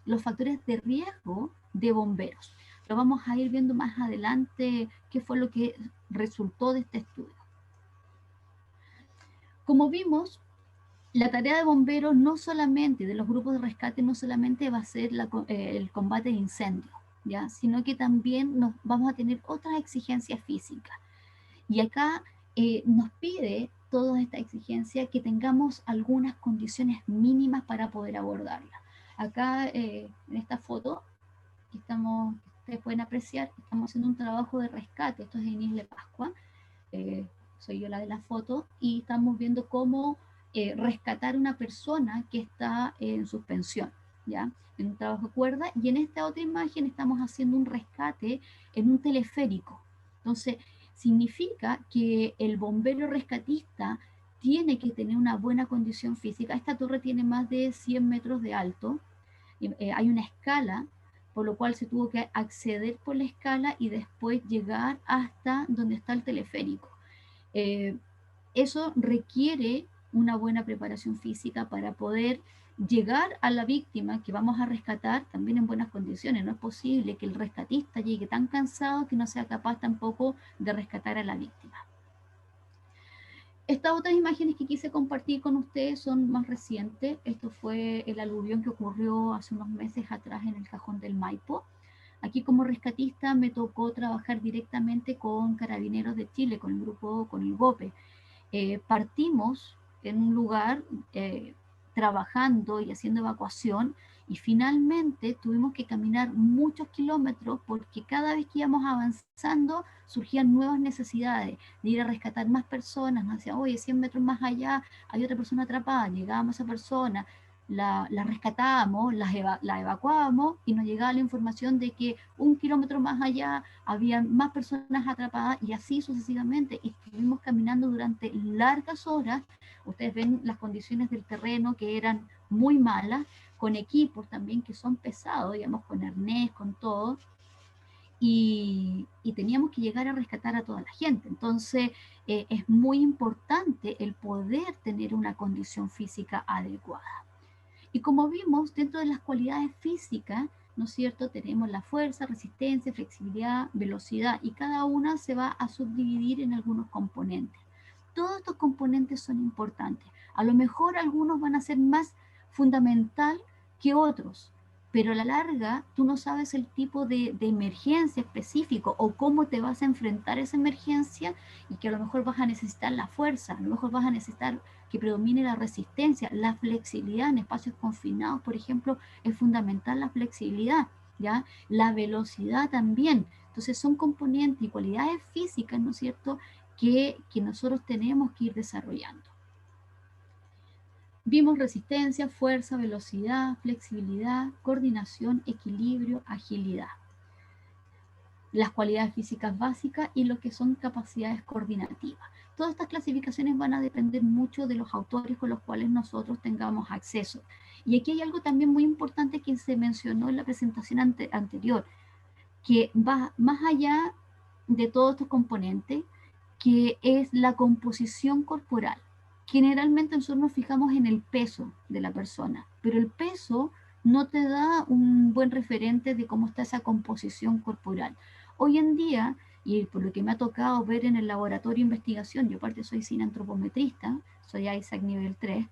los factores de riesgo de bomberos. Lo vamos a ir viendo más adelante, qué fue lo que resultó de este estudio. Como vimos, la tarea de bomberos no solamente, de los grupos de rescate, no solamente va a ser el combate de incendios, ¿ya?, sino que también vamos a tener otras exigencias físicas. Y acá nos pide toda esta exigencia que tengamos algunas condiciones mínimas para poder abordarla. Acá en esta foto que ustedes pueden apreciar, estamos haciendo un trabajo de rescate. Esto es de Inés de Pascua, soy yo la de la foto, y estamos viendo cómo rescatar a una persona que está en suspensión, ¿ya?, en un trabajo de cuerda. Y en esta otra imagen estamos haciendo un rescate en un teleférico. Entonces, significa que el bombero rescatista tiene que tener una buena condición física. Esta torre tiene más de 100 metros de alto, hay una escala, por lo cual se tuvo que acceder por la escala y después llegar hasta donde está el teleférico. Eso requiere una buena preparación física para poder llegar a la víctima que vamos a rescatar también en buenas condiciones. No es posible que el rescatista llegue tan cansado que no sea capaz tampoco de rescatar a la víctima. Estas otras imágenes que quise compartir con ustedes son más recientes. Esto fue el aluvión que ocurrió hace unos meses atrás en el Cajón del Maipo. Aquí como rescatista me tocó trabajar directamente con Carabineros de Chile, con el grupo, con el GOPE. Partimos en un lugar trabajando y haciendo evacuación, y finalmente tuvimos que caminar muchos kilómetros porque cada vez que íbamos avanzando surgían nuevas necesidades de ir a rescatar más personas. Nos decían, oye, 100 metros más allá hay otra persona atrapada, llegábamos a esa persona, la rescatábamos, la evacuábamos y nos llegaba la información de que 1 kilómetro más allá había más personas atrapadas y así sucesivamente. Y estuvimos caminando durante largas horas. Ustedes ven las condiciones del terreno que eran muy malas, con equipos también que son pesados, digamos, con arnés, con todo. Y teníamos que llegar a rescatar a toda la gente. Entonces, es muy importante el poder tener una condición física adecuada. Y como vimos, dentro de las cualidades físicas, ¿no es cierto? Tenemos la fuerza, resistencia, flexibilidad, velocidad, y cada una se va a subdividir en algunos componentes. Todos estos componentes son importantes. A lo mejor algunos van a ser más fundamental que otros, pero a la larga tú no sabes el tipo de emergencia específico o cómo te vas a enfrentar a esa emergencia, y que a lo mejor vas a necesitar la fuerza, a lo mejor vas a necesitar que predomine la resistencia, la flexibilidad en espacios confinados, por ejemplo, es fundamental la flexibilidad, ¿ya? La velocidad también. Entonces son componentes y cualidades físicas, ¿no es cierto?, que nosotros tenemos que ir desarrollando. Vimos resistencia, fuerza, velocidad, flexibilidad, coordinación, equilibrio, agilidad. Las cualidades físicas básicas y lo que son capacidades coordinativas. Todas estas clasificaciones van a depender mucho de los autores con los cuales nosotros tengamos acceso. Y aquí hay algo también muy importante que se mencionó en la presentación anterior, que va más allá de todos estos componentes, que es la composición corporal. Generalmente nosotros nos fijamos en el peso de la persona, pero el peso no te da un buen referente de cómo está esa composición corporal. Hoy en día, y por lo que me ha tocado ver en el laboratorio de investigación, yo aparte soy cineantropometrista, soy ISAC nivel 3,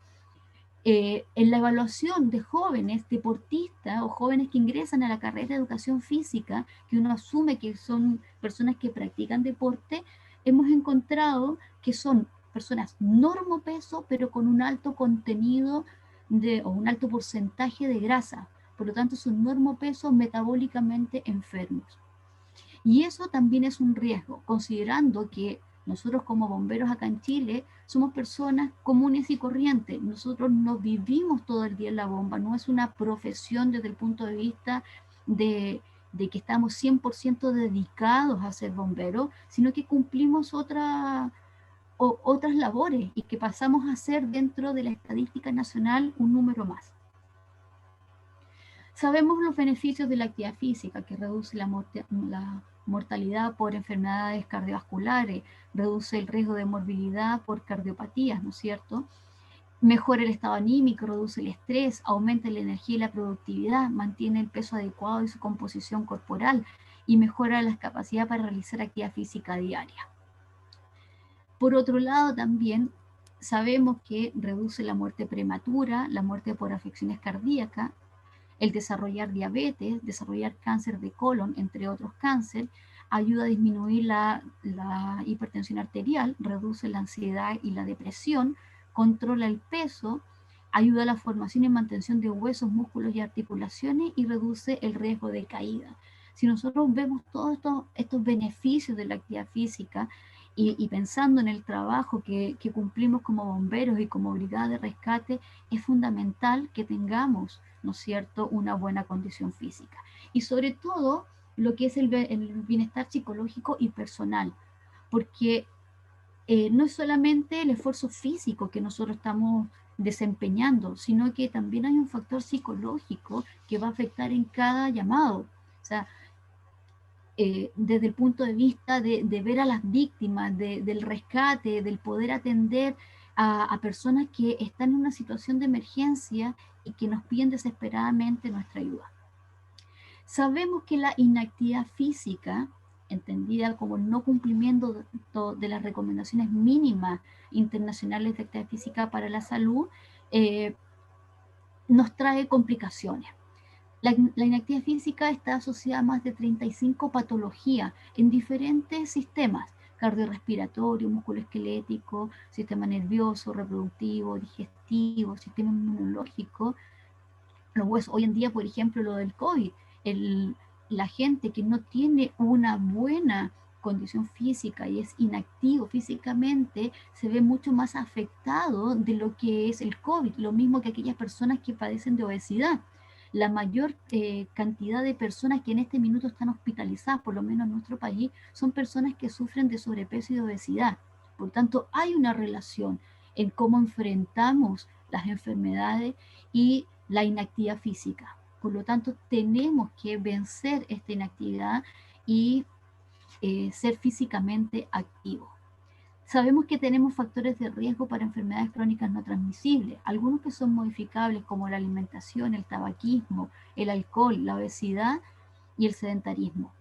en la evaluación de jóvenes deportistas o jóvenes que ingresan a la carrera de educación física, que uno asume que son personas que practican deporte, hemos encontrado que son personas normopeso, pero con un alto contenido o un alto porcentaje de grasa. Por lo tanto, son normopeso metabólicamente enfermos. Y eso también es un riesgo, considerando que nosotros como bomberos acá en Chile somos personas comunes y corrientes. Nosotros no vivimos todo el día en la bomba, no es una profesión desde el punto de vista de que estamos 100% dedicados a ser bomberos, sino que cumplimos otras labores y que pasamos a ser dentro de la estadística nacional un número más. Sabemos los beneficios de la actividad física, que reduce la mortalidad por enfermedades cardiovasculares, reduce el riesgo de morbilidad por cardiopatías, ¿no es cierto? Mejora el estado anímico, reduce el estrés, aumenta la energía y la productividad, mantiene el peso adecuado y su composición corporal y mejora la capacidad para realizar actividad física diaria. Por otro lado, también sabemos que reduce la muerte prematura, la muerte por afecciones cardíacas, el desarrollar diabetes, desarrollar cáncer de colon, entre otros cáncer, ayuda a disminuir la hipertensión arterial, reduce la ansiedad y la depresión, controla el peso, ayuda a la formación y mantención de huesos, músculos y articulaciones y reduce el riesgo de caída. Si nosotros vemos todos estos beneficios de la actividad física y pensando en el trabajo que cumplimos como bomberos y como brigada de rescate, es fundamental que tengamos, ¿no es cierto?, una buena condición física. Y sobre todo, lo que es el bienestar psicológico y personal, porque no es solamente el esfuerzo físico que nosotros estamos desempeñando, sino que también hay un factor psicológico que va a afectar en cada llamado. O sea, desde el punto de vista de ver a las víctimas, del rescate, del poder atender a personas que están en una situación de emergencia y que nos piden desesperadamente nuestra ayuda. Sabemos que la inactividad física, entendida como el no cumplimiento de las recomendaciones mínimas internacionales de actividad física para la salud, nos trae complicaciones. La inactividad física está asociada a más de 35 patologías en diferentes sistemas: cardiorrespiratorio, musculoesquelético, sistema nervioso, reproductivo, digestivo, sistema inmunológico. Los huesos, hoy en día, por ejemplo, lo del COVID, la gente que no tiene una buena condición física y es inactivo físicamente, se ve mucho más afectado de lo que es el COVID, lo mismo que aquellas personas que padecen de obesidad. La mayor cantidad de personas que en este minuto están hospitalizadas, por lo menos en nuestro país, son personas que sufren de sobrepeso y de obesidad. Por tanto, hay una relación en cómo enfrentamos las enfermedades y la inactividad física. Por lo tanto, tenemos que vencer esta inactividad y ser físicamente activos. Sabemos que tenemos factores de riesgo para enfermedades crónicas no transmisibles, algunos que son modificables como la alimentación, el tabaquismo, el alcohol, la obesidad y el sedentarismo.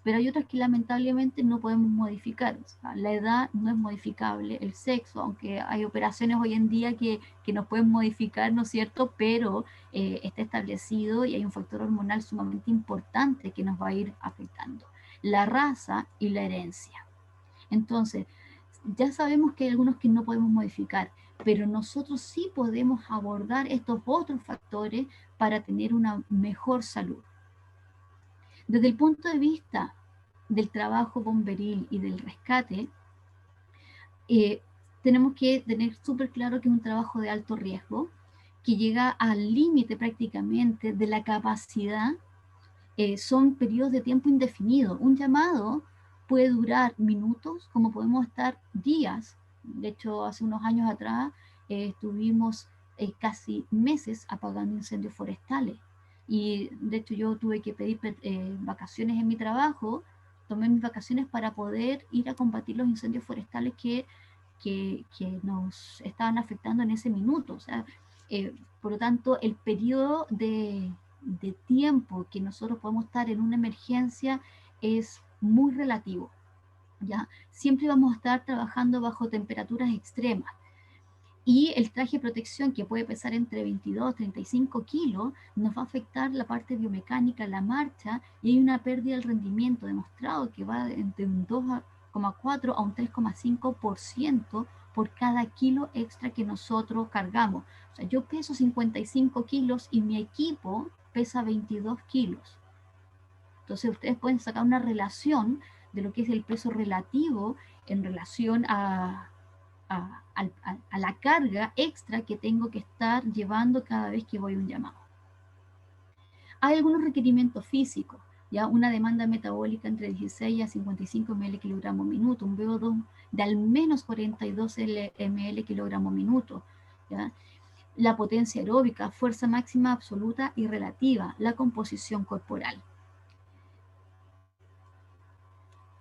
Pero hay otras que lamentablemente no podemos modificar. O sea, la edad no es modificable, el sexo, aunque hay operaciones hoy en día que nos pueden modificar, ¿no es cierto? Pero está establecido y hay un factor hormonal sumamente importante que nos va a ir afectando. La raza y la herencia. Entonces, ya sabemos que hay algunos que no podemos modificar, pero nosotros sí podemos abordar estos otros factores para tener una mejor salud. Desde el punto de vista del trabajo bomberil y del rescate, tenemos que tener súper claro que es un trabajo de alto riesgo, que llega al límite prácticamente de la capacidad. Son periodos de tiempo indefinido. Un llamado puede durar minutos, como podemos estar días. De hecho, hace unos años atrás estuvimos casi meses apagando incendios forestales. Y de hecho yo tuve que pedir vacaciones en mi trabajo, tomé mis vacaciones para poder ir a combatir los incendios forestales que nos estaban afectando en ese minuto. O sea, por lo tanto, el periodo de tiempo que nosotros podemos estar en una emergencia es muy relativo, ¿ya? Siempre vamos a estar trabajando bajo temperaturas extremas. Y el traje de protección, que puede pesar entre 22 y 35 kilos, nos va a afectar la parte biomecánica, la marcha, y hay una pérdida del rendimiento demostrado que va entre un 2,4 a un 3,5% por cada kilo extra que nosotros cargamos. O sea, yo peso 55 kilos y mi equipo pesa 22 kilos. Entonces ustedes pueden sacar una relación de lo que es el peso relativo en relación a la carga extra que tengo que estar llevando cada vez que voy a un llamado. Hay algunos requerimientos físicos, ya una demanda metabólica entre 16 a 55 ml kilogramo minuto, un VO2 de al menos 42 ml kilogramo minuto, ¿ya? La potencia aeróbica, fuerza máxima absoluta y relativa, la composición corporal.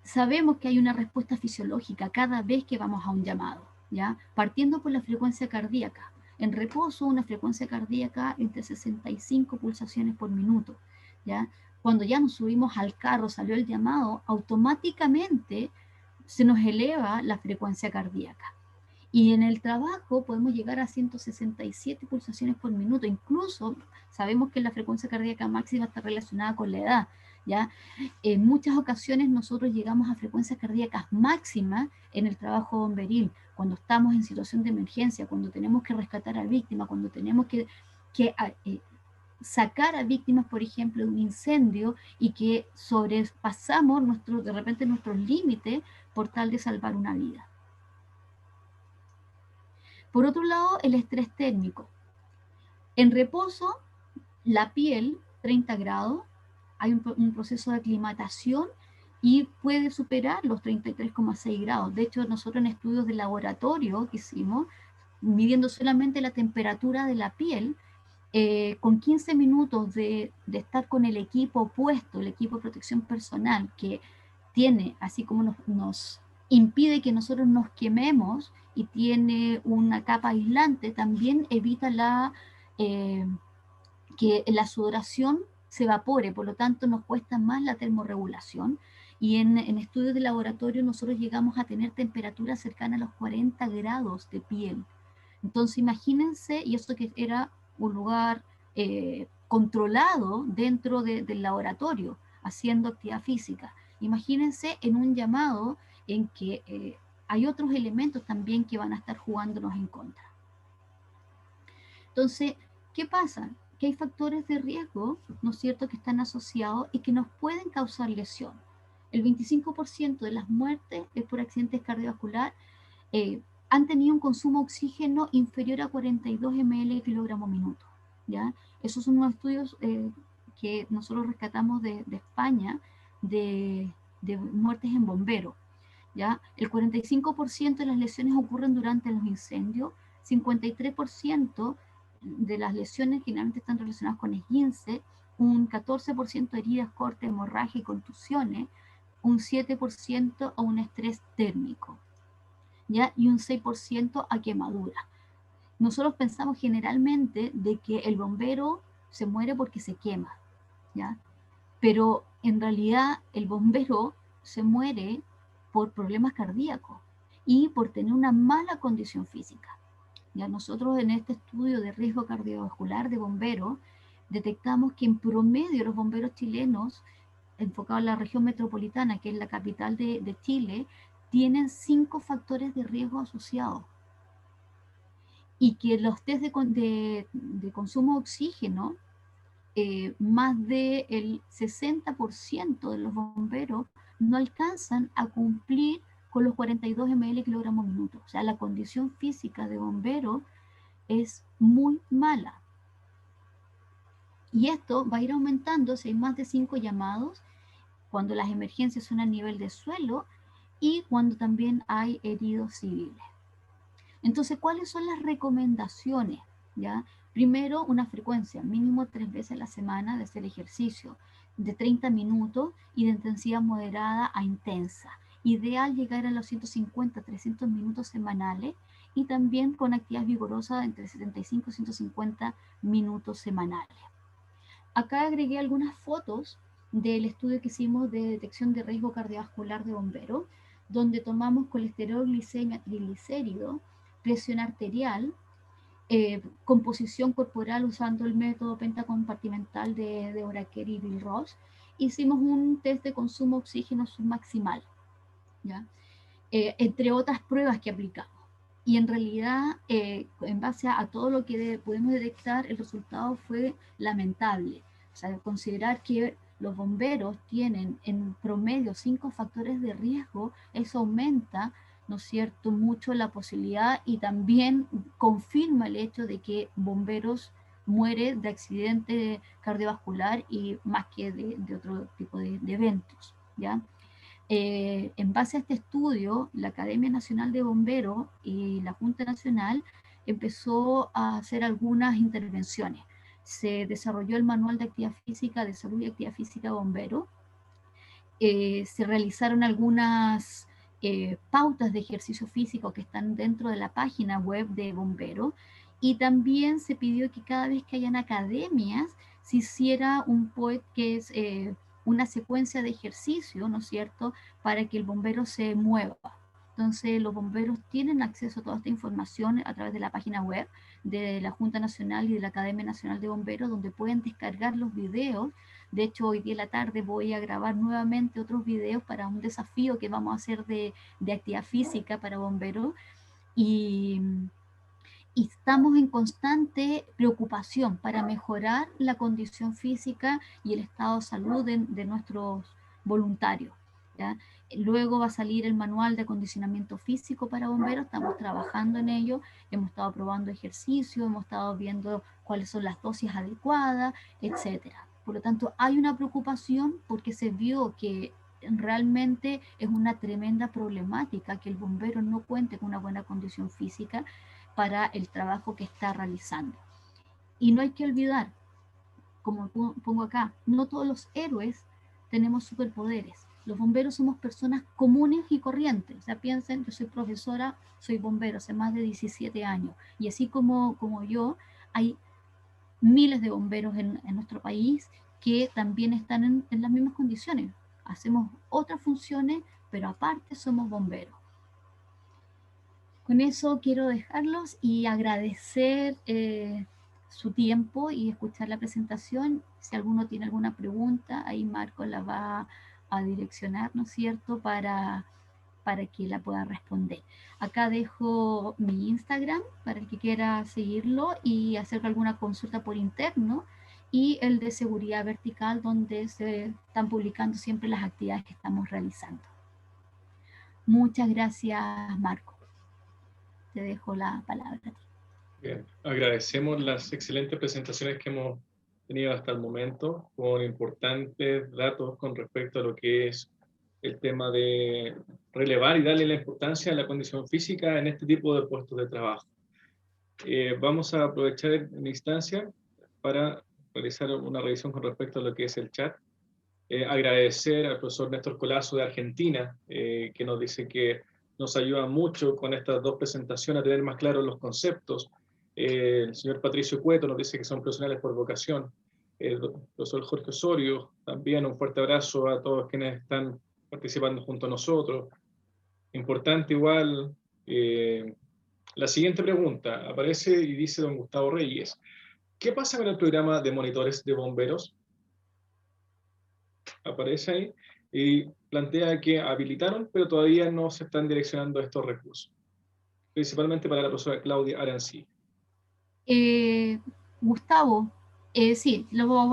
Sabemos que hay una respuesta fisiológica cada vez que vamos a un llamado, ¿ya? Partiendo por la frecuencia cardíaca. En reposo, una frecuencia cardíaca entre 65 pulsaciones por minuto, ¿ya? Cuando ya nos subimos al carro, salió el llamado, automáticamente se nos eleva la frecuencia cardíaca. Y en el trabajo podemos llegar a 167 pulsaciones por minuto. Incluso sabemos que la frecuencia cardíaca máxima está relacionada con la edad, ¿ya? En muchas ocasiones nosotros llegamos a frecuencias cardíacas máximas en el trabajo bomberil, cuando estamos en situación de emergencia, cuando tenemos que rescatar a víctimas, cuando tenemos que sacar a víctimas, por ejemplo, de un incendio y que sobrepasamos de repente nuestros límites por tal de salvar una vida. Por otro lado, el estrés térmico. En reposo, la piel, 30 grados, hay un proceso de aclimatación y puede superar los 33,6 grados. De hecho, nosotros en estudios de laboratorio que hicimos, midiendo solamente la temperatura de la piel, con 15 minutos de estar con el equipo puesto, el equipo de protección personal, que tiene, así como nos impide que nosotros nos quememos y tiene una capa aislante, también evita que la sudoración se evapore, por lo tanto nos cuesta más la termorregulación. Y en estudios de laboratorio nosotros llegamos a tener temperaturas cercanas a los 40 grados de piel. Entonces imagínense, y esto que era un lugar controlado dentro del laboratorio, haciendo actividad física. Imagínense en un llamado en que hay otros elementos también que van a estar jugándonos en contra. Entonces, ¿qué pasa? Que hay factores de riesgo, ¿no es cierto?, que están asociados y que nos pueden causar lesión. el 25% de las muertes es por accidentes cardiovasculares, han tenido un consumo de oxígeno inferior a 42 ml kilogramo minuto, ¿ya? Esos son unos estudios que nosotros rescatamos de España, de muertes en bomberos, ¿ya? El 45% de las lesiones ocurren durante los incendios, 53% de las lesiones generalmente están relacionadas con esguince, un 14% de heridas, cortes, hemorragia y contusiones, un 7% a un estrés térmico, ¿ya? Y un 6% a quemadura. Nosotros pensamos generalmente de que el bombero se muere porque se quema, ¿ya? Pero en realidad el bombero se muere por problemas cardíacos y por tener una mala condición física. Ya nosotros en este estudio de riesgo cardiovascular de bomberos detectamos que en promedio los bomberos chilenos, enfocados en la región metropolitana, que es la capital de Chile, tienen 5 factores de riesgo asociados. Y que los test de consumo de oxígeno, más del 60% de los bomberos no alcanzan a cumplir con los 42 ml kilogramo minuto. O sea, la condición física de bombero es muy mala. Y esto va a ir aumentando si hay más de 5 llamados, cuando las emergencias son a nivel de suelo y cuando también hay heridos civiles. Entonces, ¿cuáles son las recomendaciones? ¿Ya? Primero, una frecuencia, mínimo 3 veces a la semana de hacer ejercicio, de 30 minutos y de intensidad moderada a intensa. Ideal llegar a los 150 a 300 minutos semanales y también con actividad vigorosa entre 75 y 150 minutos semanales. Acá agregué algunas fotos del estudio que hicimos de detección de riesgo cardiovascular de bomberos, donde tomamos colesterol, glicemia, triglicérido, presión arterial, composición corporal usando el método pentacompartimental de Oraker y Bill Ross. Hicimos un test de consumo de oxígeno submaximal, ¿ya? Entre otras pruebas que aplicamos. Y en realidad, en base a todo lo que pudimos detectar, el resultado fue lamentable. O sea, considerar que los bomberos tienen en promedio 5 factores de riesgo, eso aumenta, ¿no es cierto?, mucho la posibilidad y también confirma el hecho de que bomberos muere de accidente cardiovascular y más que de otro tipo de eventos, ¿ya? En base a este estudio, la Academia Nacional de Bomberos y la Junta Nacional empezó a hacer algunas intervenciones. Se desarrolló el Manual de Actividad Física de Salud y Actividad Física de Bomberos. Se realizaron algunas pautas de ejercicio físico que están dentro de la página web de Bomberos. Y también se pidió que cada vez que hayan academias se hiciera un POET, que es una secuencia de ejercicio, ¿no es cierto?, para que el bombero se mueva. Entonces, los bomberos tienen acceso a toda esta información a través de la página web de la Junta Nacional y de la Academia Nacional de Bomberos, donde pueden descargar los videos. De hecho, hoy día en la tarde voy a grabar nuevamente otros videos para un desafío que vamos a hacer de actividad física para bomberos. Y estamos en constante preocupación para mejorar la condición física y el estado de salud de nuestros voluntarios, ¿ya? Luego va a salir el manual de acondicionamiento físico para bomberos, estamos trabajando en ello, hemos estado probando ejercicio, hemos estado viendo cuáles son las dosis adecuadas, etcétera. Por lo tanto, hay una preocupación porque se vio que realmente es una tremenda problemática que el bombero no cuente con una buena condición física para el trabajo que está realizando. Y no hay que olvidar, como pongo acá, no todos los héroes tenemos superpoderes. Los bomberos somos personas comunes y corrientes. O sea, piensen, yo soy profesora, soy bombero hace más de 17 años. Y así como yo, hay miles de bomberos en nuestro país que también están en las mismas condiciones. Hacemos otras funciones, pero aparte somos bomberos. Con eso quiero dejarlos y agradecer su tiempo y escuchar la presentación. Si alguno tiene alguna pregunta, ahí Marco la va a direccionar, ¿no es cierto?, para que la pueda responder. Acá dejo mi Instagram para el que quiera seguirlo y hacer alguna consulta por interno. y el de seguridad vertical, donde se están publicando siempre las actividades que estamos realizando. Muchas gracias, Marco. Te dejo la palabra a ti. Bien, agradecemos las excelentes presentaciones que hemos tenido hasta el momento, con importantes datos con respecto a lo que es el tema de relevar y darle la importancia a la condición física en este tipo de puestos de trabajo. Vamos a aprovechar la instancia para realizar una revisión con respecto a lo que es el chat. Agradecer al profesor Néstor Colazo de Argentina, que nos dice que nos ayuda mucho con estas dos presentaciones a tener más claros los conceptos. El señor Patricio Cueto nos dice que son profesionales por vocación. El profesor Jorge Osorio, también un fuerte abrazo a todos quienes están participando junto a nosotros. Importante igual, la siguiente pregunta aparece y dice don Gustavo Reyes: ¿qué pasa con el programa de monitores de bomberos? Aparece ahí y plantea que habilitaron, pero todavía no se están direccionando estos recursos, principalmente para la profesora Claudia Arancí. Gustavo, sí,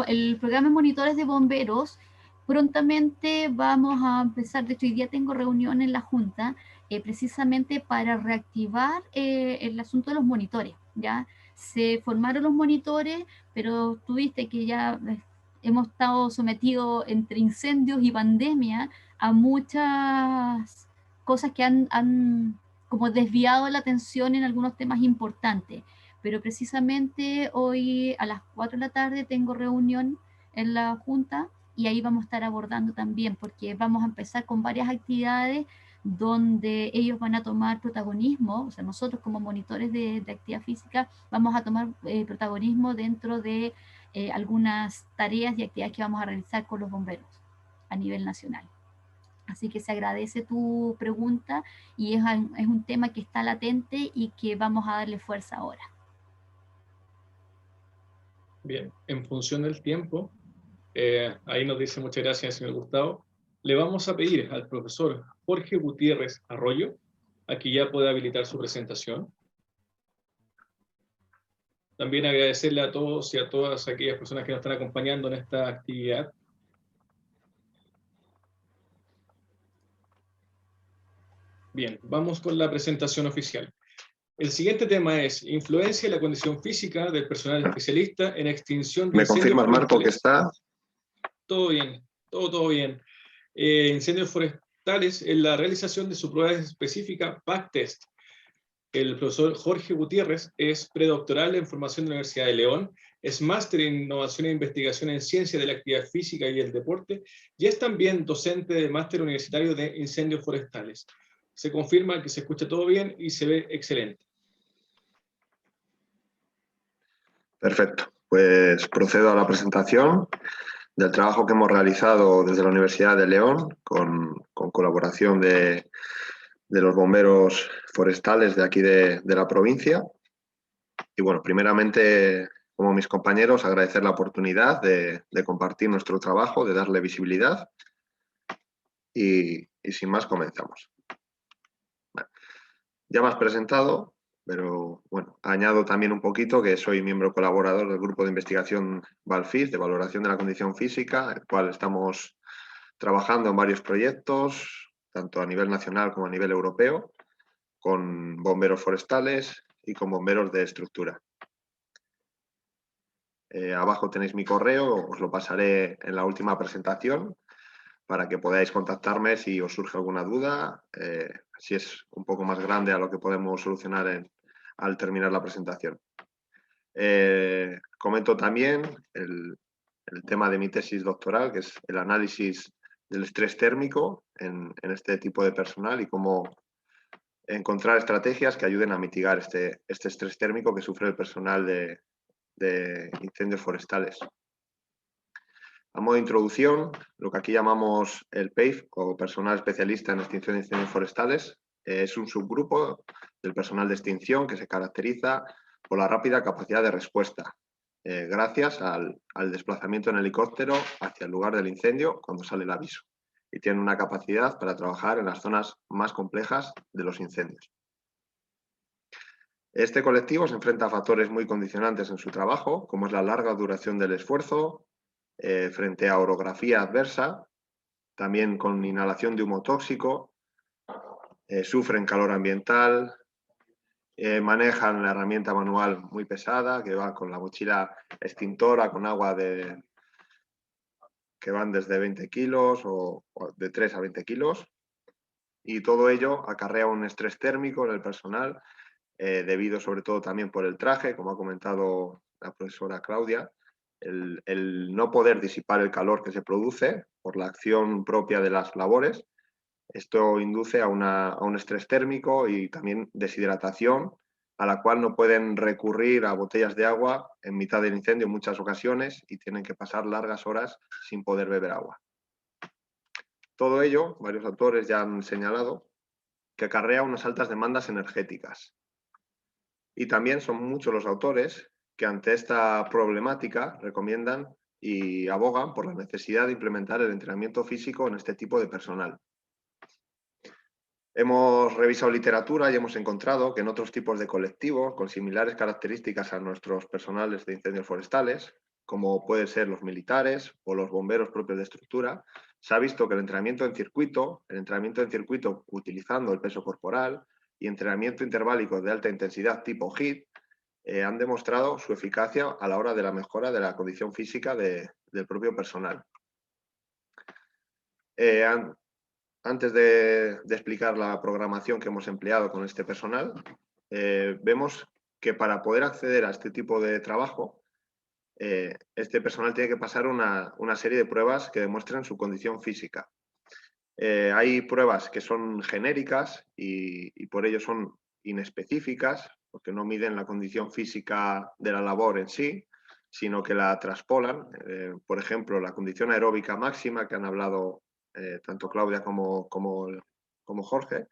el programa de monitores de bomberos, prontamente vamos a empezar. De hecho, hoy día tengo reunión en la Junta, precisamente para reactivar el asunto de los monitores, ¿ya? Se formaron los monitores, pero tuviste que ya hemos estado sometidos entre incendios y pandemia a muchas cosas que han como desviado la atención en algunos temas importantes. Pero precisamente hoy a las 4 de la tarde tengo reunión en la Junta y ahí vamos a estar abordando también, porque vamos a empezar con varias actividades donde ellos van a tomar protagonismo. O sea, nosotros como monitores de actividad física vamos a tomar protagonismo dentro de algunas tareas y actividades que vamos a realizar con los bomberos a nivel nacional. Así que se agradece tu pregunta y es un tema que está latente y que vamos a darle fuerza ahora. Bien, en función del tiempo, ahí nos dice muchas gracias, señor Gustavo. Le vamos a pedir al profesor Jorge Gutiérrez Arroyo a que ya pueda habilitar su presentación. También agradecerle a todos y a todas aquellas personas que nos están acompañando en esta actividad. Bien, vamos con la presentación oficial. El siguiente tema es influencia de la condición física del personal especialista en extinción de incendios forestales. ¿Me confirmas, Marco, que está? Todo bien, todo bien. Incendios forestales en la realización de su prueba específica PAC-Test. El profesor Jorge Gutiérrez es predoctoral en formación de la Universidad de León, es máster en innovación e investigación en ciencia de la actividad física y el deporte, y es también docente del máster universitario de incendios forestales. Se confirma que se escucha todo bien y se ve excelente. Perfecto, pues procedo a la presentación del trabajo que hemos realizado desde la Universidad de León con colaboración de los bomberos forestales de aquí de la provincia. Y bueno, primeramente, como mis compañeros, agradecer la oportunidad de compartir nuestro trabajo, de darle visibilidad y sin más comenzamos. Bueno, ya me has presentado, pero bueno, añado también un poquito que soy miembro colaborador del grupo de investigación VALFIS, de valoración de la condición física, el cual estamos trabajando en varios proyectos, tanto a nivel nacional como a nivel europeo, con bomberos forestales y con bomberos de estructura. Abajo tenéis mi correo, os lo pasaré en la última presentación para que podáis contactarme si os surge alguna duda, si es un poco más grande a lo que podemos solucionar al terminar la presentación. Comento también el tema de mi tesis doctoral, que es el análisis del estrés térmico en este tipo de personal y cómo encontrar estrategias que ayuden a mitigar este estrés térmico que sufre el personal de incendios forestales. A modo de introducción, lo que aquí llamamos el PEIF, o personal especialista en extinción de incendios forestales, es un subgrupo del personal de extinción que se caracteriza por la rápida capacidad de respuesta, gracias al desplazamiento en helicóptero hacia el lugar del incendio cuando sale el aviso, y tiene una capacidad para trabajar en las zonas más complejas de los incendios. Este colectivo se enfrenta a factores muy condicionantes en su trabajo, como es la larga duración del esfuerzo, frente a orografía adversa, también con inhalación de humo tóxico, sufren calor ambiental, manejan la herramienta manual muy pesada, que va con la mochila extintora, con agua que van desde 20 kilos o de 3 a 20 kilos, y todo ello acarrea un estrés térmico en el personal, debido sobre todo también por el traje, como ha comentado la profesora Claudia, el no poder disipar el calor que se produce por la acción propia de las labores. Esto induce a un estrés térmico y también deshidratación, a la cual no pueden recurrir a botellas de agua en mitad del incendio en muchas ocasiones y tienen que pasar largas horas sin poder beber agua. Todo ello, varios autores ya han señalado, que acarrea unas altas demandas energéticas. Y también son muchos los autores que ante esta problemática recomiendan y abogan por la necesidad de implementar el entrenamiento físico en este tipo de personal. Hemos revisado literatura y hemos encontrado que en otros tipos de colectivos con similares características a nuestros personales de incendios forestales, como pueden ser los militares o los bomberos propios de estructura, se ha visto que el entrenamiento en circuito utilizando el peso corporal y entrenamiento interválico de alta intensidad tipo HIIT han demostrado su eficacia a la hora de la mejora de la condición física del propio personal. Antes de explicar la programación que hemos empleado con este personal, vemos que para poder acceder a este tipo de trabajo, este personal tiene que pasar una serie de pruebas que demuestren su condición física. Hay pruebas que son genéricas y por ello son inespecíficas, porque no miden la condición física de la labor en sí, sino que la traspolan. Por ejemplo, la condición aeróbica máxima, que han hablado tanto Claudia como Jorge.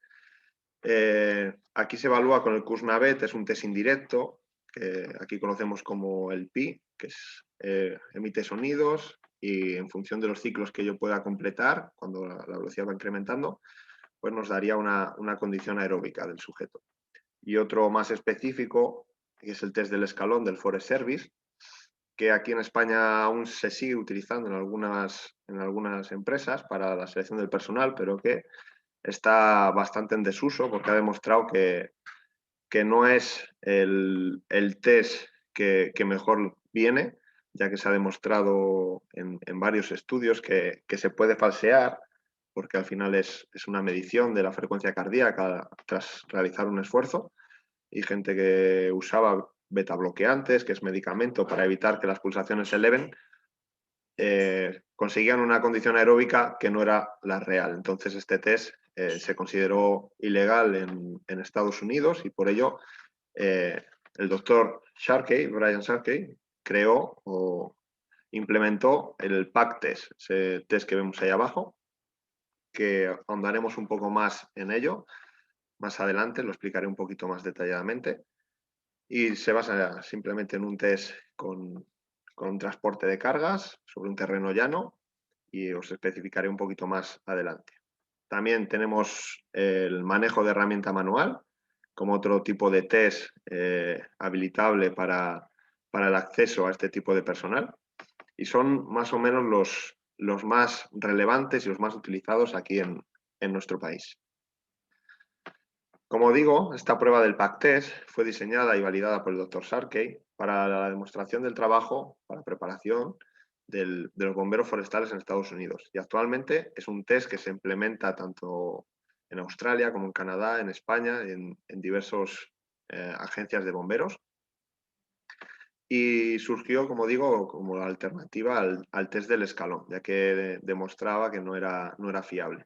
Aquí se evalúa con el Kuznavet, es un test indirecto, que aquí conocemos como el PI, que emite sonidos y en función de los ciclos que yo pueda completar, cuando la velocidad va incrementando, pues nos daría una condición aeróbica del sujeto. Y otro más específico, que es el test del escalón del Forest Service, que aquí en España aún se sigue utilizando en algunas empresas para la selección del personal, pero que está bastante en desuso porque ha demostrado que no es el test que mejor viene, ya que se ha demostrado en varios estudios que se puede falsear, porque al final es una medición de la frecuencia cardíaca tras realizar un esfuerzo, y gente que usaba betabloqueantes, que es medicamento para evitar que las pulsaciones se eleven, conseguían una condición aeróbica que no era la real. Entonces este test se consideró ilegal en Estados Unidos y por ello el doctor Brian Sharkey, creó o implementó el PAC test, ese test que vemos ahí abajo, que ahondaremos un poco más en ello. Más adelante lo explicaré un poquito más detalladamente. Y se basa simplemente en un test con un transporte de cargas sobre un terreno llano y os especificaré un poquito más adelante. También tenemos el manejo de herramienta manual como otro tipo de test habilitable para el acceso a este tipo de personal y son más o menos los más relevantes y los más utilizados aquí en nuestro país. Como digo, esta prueba del PAC test fue diseñada y validada por el Dr. Sharkey para la demostración del trabajo, para la preparación de los bomberos forestales en Estados Unidos. Y actualmente es un test que se implementa tanto en Australia como en Canadá, en España, en diversas agencias de bomberos. Y surgió, como digo, como la alternativa al test del escalón, ya que demostraba que no era fiable.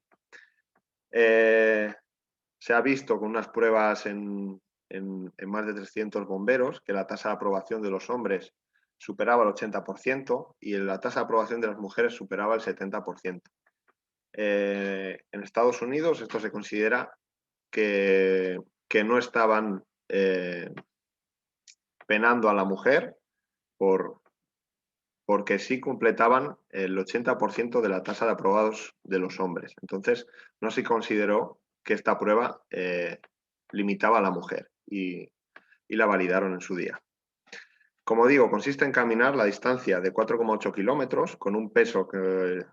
Se ha visto con unas pruebas en más de 300 bomberos que la tasa de aprobación de los hombres superaba el 80% y la tasa de aprobación de las mujeres superaba el 70%. En Estados Unidos esto se considera que no estaban penando a la mujer porque sí completaban el 80% de la tasa de aprobados de los hombres. Entonces no se consideró que esta prueba limitaba a la mujer. Y y la validaron en su día. Como digo, consiste en caminar la distancia de 4,8 kilómetros con un peso que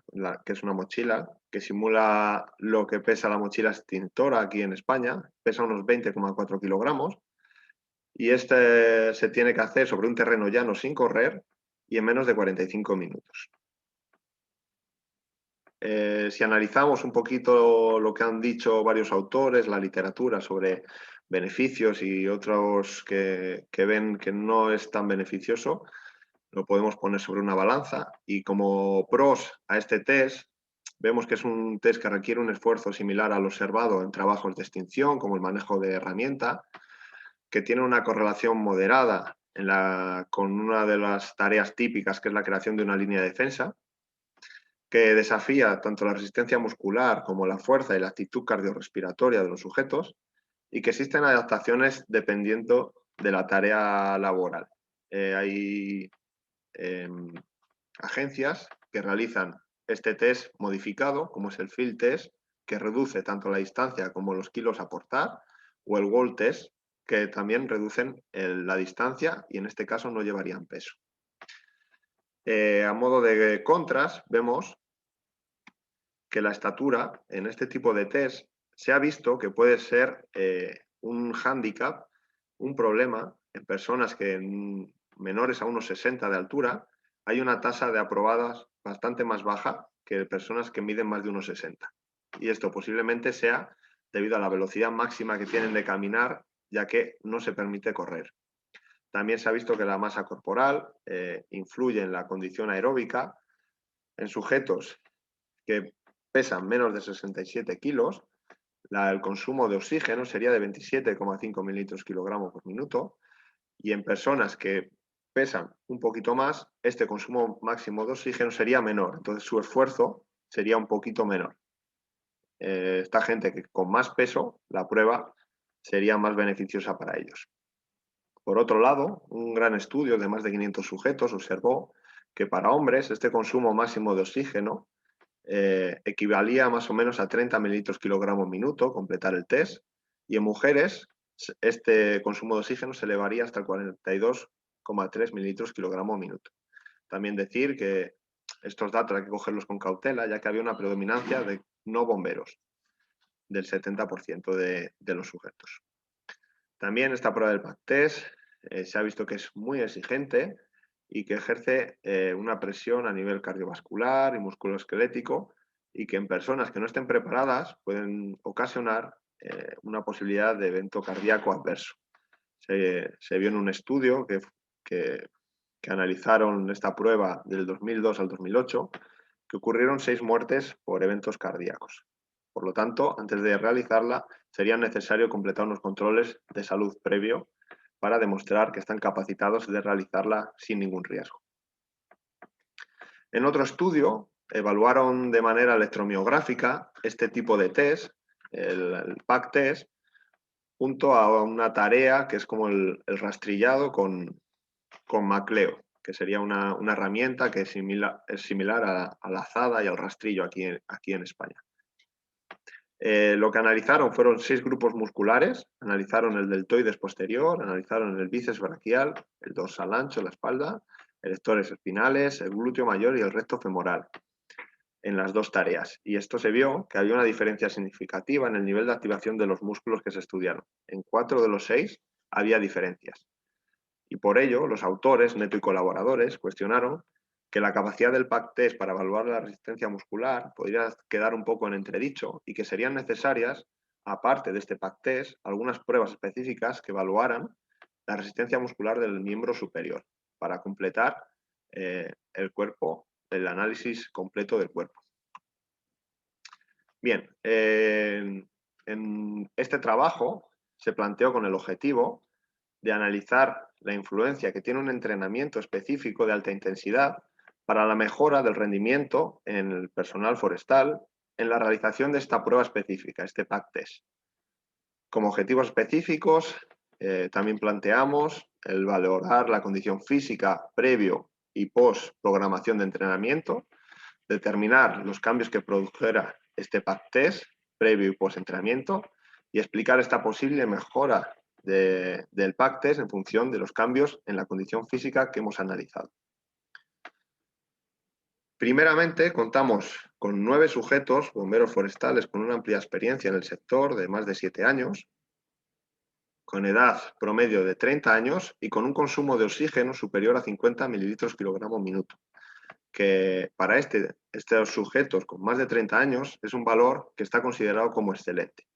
es una mochila, que simula lo que pesa la mochila extintora aquí en España, pesa unos 20,4 kilogramos, y este se tiene que hacer sobre un terreno llano sin correr y en menos de 45 minutos. Si analizamos un poquito lo que han dicho varios autores, la literatura sobre beneficios y otros que ven que no es tan beneficioso, lo podemos poner sobre una balanza, y como pros a este test, vemos que es un test que requiere un esfuerzo similar al observado en trabajos de extinción, como el manejo de herramienta, que tiene una correlación moderada con una de las tareas típicas, que es la creación de una línea de defensa, que desafía tanto la resistencia muscular como la fuerza y la actitud cardiorrespiratoria de los sujetos, y que existen adaptaciones dependiendo de la tarea laboral. Hay agencias que realizan este test modificado, como es el Field Test, que reduce tanto la distancia como los kilos a aportar, o el Wall Test, que también reducen la distancia y en este caso no llevarían peso. A modo de contras, vemos que la estatura en este tipo de test se ha visto que puede ser un hándicap, un problema en personas que menores a unos 60 de altura hay una tasa de aprobadas bastante más baja que personas que miden más de unos 60. Y esto posiblemente sea debido a la velocidad máxima que tienen de caminar, ya que no se permite correr. También se ha visto que la masa corporal influye en la condición aeróbica. En sujetos que pesan menos de 67 kilos, el consumo de oxígeno sería de 27,5 mililitros kilogramo por minuto, y en personas que pesan un poquito más, este consumo máximo de oxígeno sería menor, entonces su esfuerzo sería un poquito menor. Esta gente que con más peso, la prueba sería más beneficiosa para ellos. Por otro lado, un gran estudio de más de 500 sujetos observó que para hombres este consumo máximo de oxígeno equivalía más o menos a 30 mililitros kilogramo minuto completar el test, y en mujeres este consumo de oxígeno se elevaría hasta el 42,3 mililitros kilogramo minuto. También decir que estos datos hay que cogerlos con cautela, ya que había una predominancia de no bomberos del 70% de los sujetos. También esta prueba del PAC test se ha visto que es muy exigente y que ejerce una presión a nivel cardiovascular y musculoesquelético, y que en personas que no estén preparadas pueden ocasionar una posibilidad de evento cardíaco adverso. Se vio en un estudio que analizaron esta prueba del 2002 al 2008, que ocurrieron 6 muertes por eventos cardíacos. Por lo tanto, antes de realizarla, sería necesario completar unos controles de salud previo para demostrar que están capacitados de realizarla sin ningún riesgo. En otro estudio, evaluaron de manera electromiográfica este tipo de test, el PAC test, junto a una tarea que es como el rastrillado con macleo, que sería una herramienta que es similar a la azada y al rastrillo aquí en España. Lo que analizaron fueron 6 grupos musculares. Analizaron el deltoides posterior, analizaron el bíceps braquial, el dorsal ancho, la espalda, erectores espinales, el glúteo mayor y el recto femoral en las 2 tareas. Y esto se vio que había una diferencia significativa en el nivel de activación de los músculos que se estudiaron. En 4 de los 6 había diferencias. Y por ello, los autores, Neto y colaboradores, cuestionaron que la capacidad del PAC test para evaluar la resistencia muscular podría quedar un poco en entredicho, y que serían necesarias, aparte de este PAC test, algunas pruebas específicas que evaluaran la resistencia muscular del miembro superior para completar el cuerpo, el análisis completo del cuerpo. Bien, en este trabajo se planteó con el objetivo de analizar la influencia que tiene un entrenamiento específico de alta intensidad para la mejora del rendimiento en el personal forestal en la realización de esta prueba específica, este PAC test. Como objetivos específicos, también planteamos el valorar la condición física previo y post programación de entrenamiento, determinar los cambios que produjera este PAC test previo y post entrenamiento, y explicar esta posible mejora del PAC-TEST en función de los cambios en la condición física que hemos analizado. Primeramente, contamos con 9 sujetos, bomberos forestales con una amplia experiencia en el sector de más de 7 años, con edad promedio de 30 años y con un consumo de oxígeno superior a 50 mililitros kilogramo minuto, que para estos sujetos con más de 30 años es un valor que está considerado como excelente.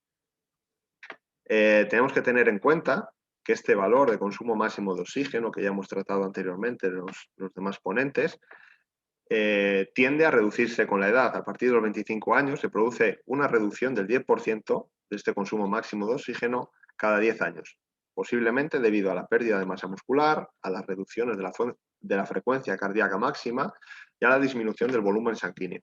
Tenemos que tener en cuenta que este valor de consumo máximo de oxígeno, que ya hemos tratado anteriormente los demás ponentes, tiende a reducirse con la edad. A partir de los 25 años se produce una reducción del 10% de este consumo máximo de oxígeno cada 10 años, posiblemente debido a la pérdida de masa muscular, a las reducciones de la frecuencia cardíaca máxima y a la disminución del volumen sanguíneo.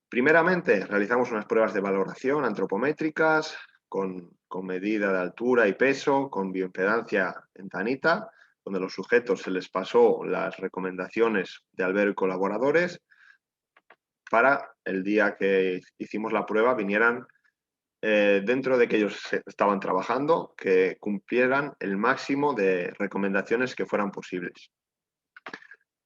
Primeramente, realizamos unas pruebas de valoración antropométricas con medida de altura y peso, con bioimpedancia en tanita, donde a los sujetos se les pasó las recomendaciones de Albero y colaboradores para el día que hicimos la prueba vinieran dentro de que ellos estaban trabajando, que cumplieran el máximo de recomendaciones que fueran posibles.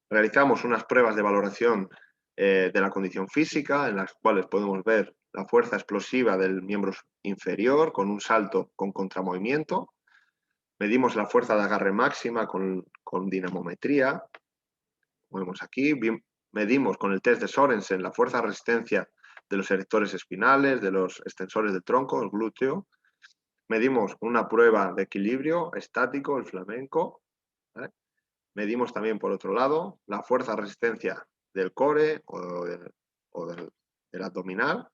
Realizamos unas pruebas de valoración de la condición física, en las cuales podemos ver la fuerza explosiva del miembro inferior con un salto con contramovimiento. Medimos la fuerza de agarre máxima con dinamometría, como vemos aquí. Medimos con el test de Sorensen la fuerza de resistencia de los erectores espinales, de los extensores del tronco, el glúteo. Medimos una prueba de equilibrio estático, el flamenco, ¿vale? Medimos también, por otro lado, la fuerza de resistencia del core o del abdominal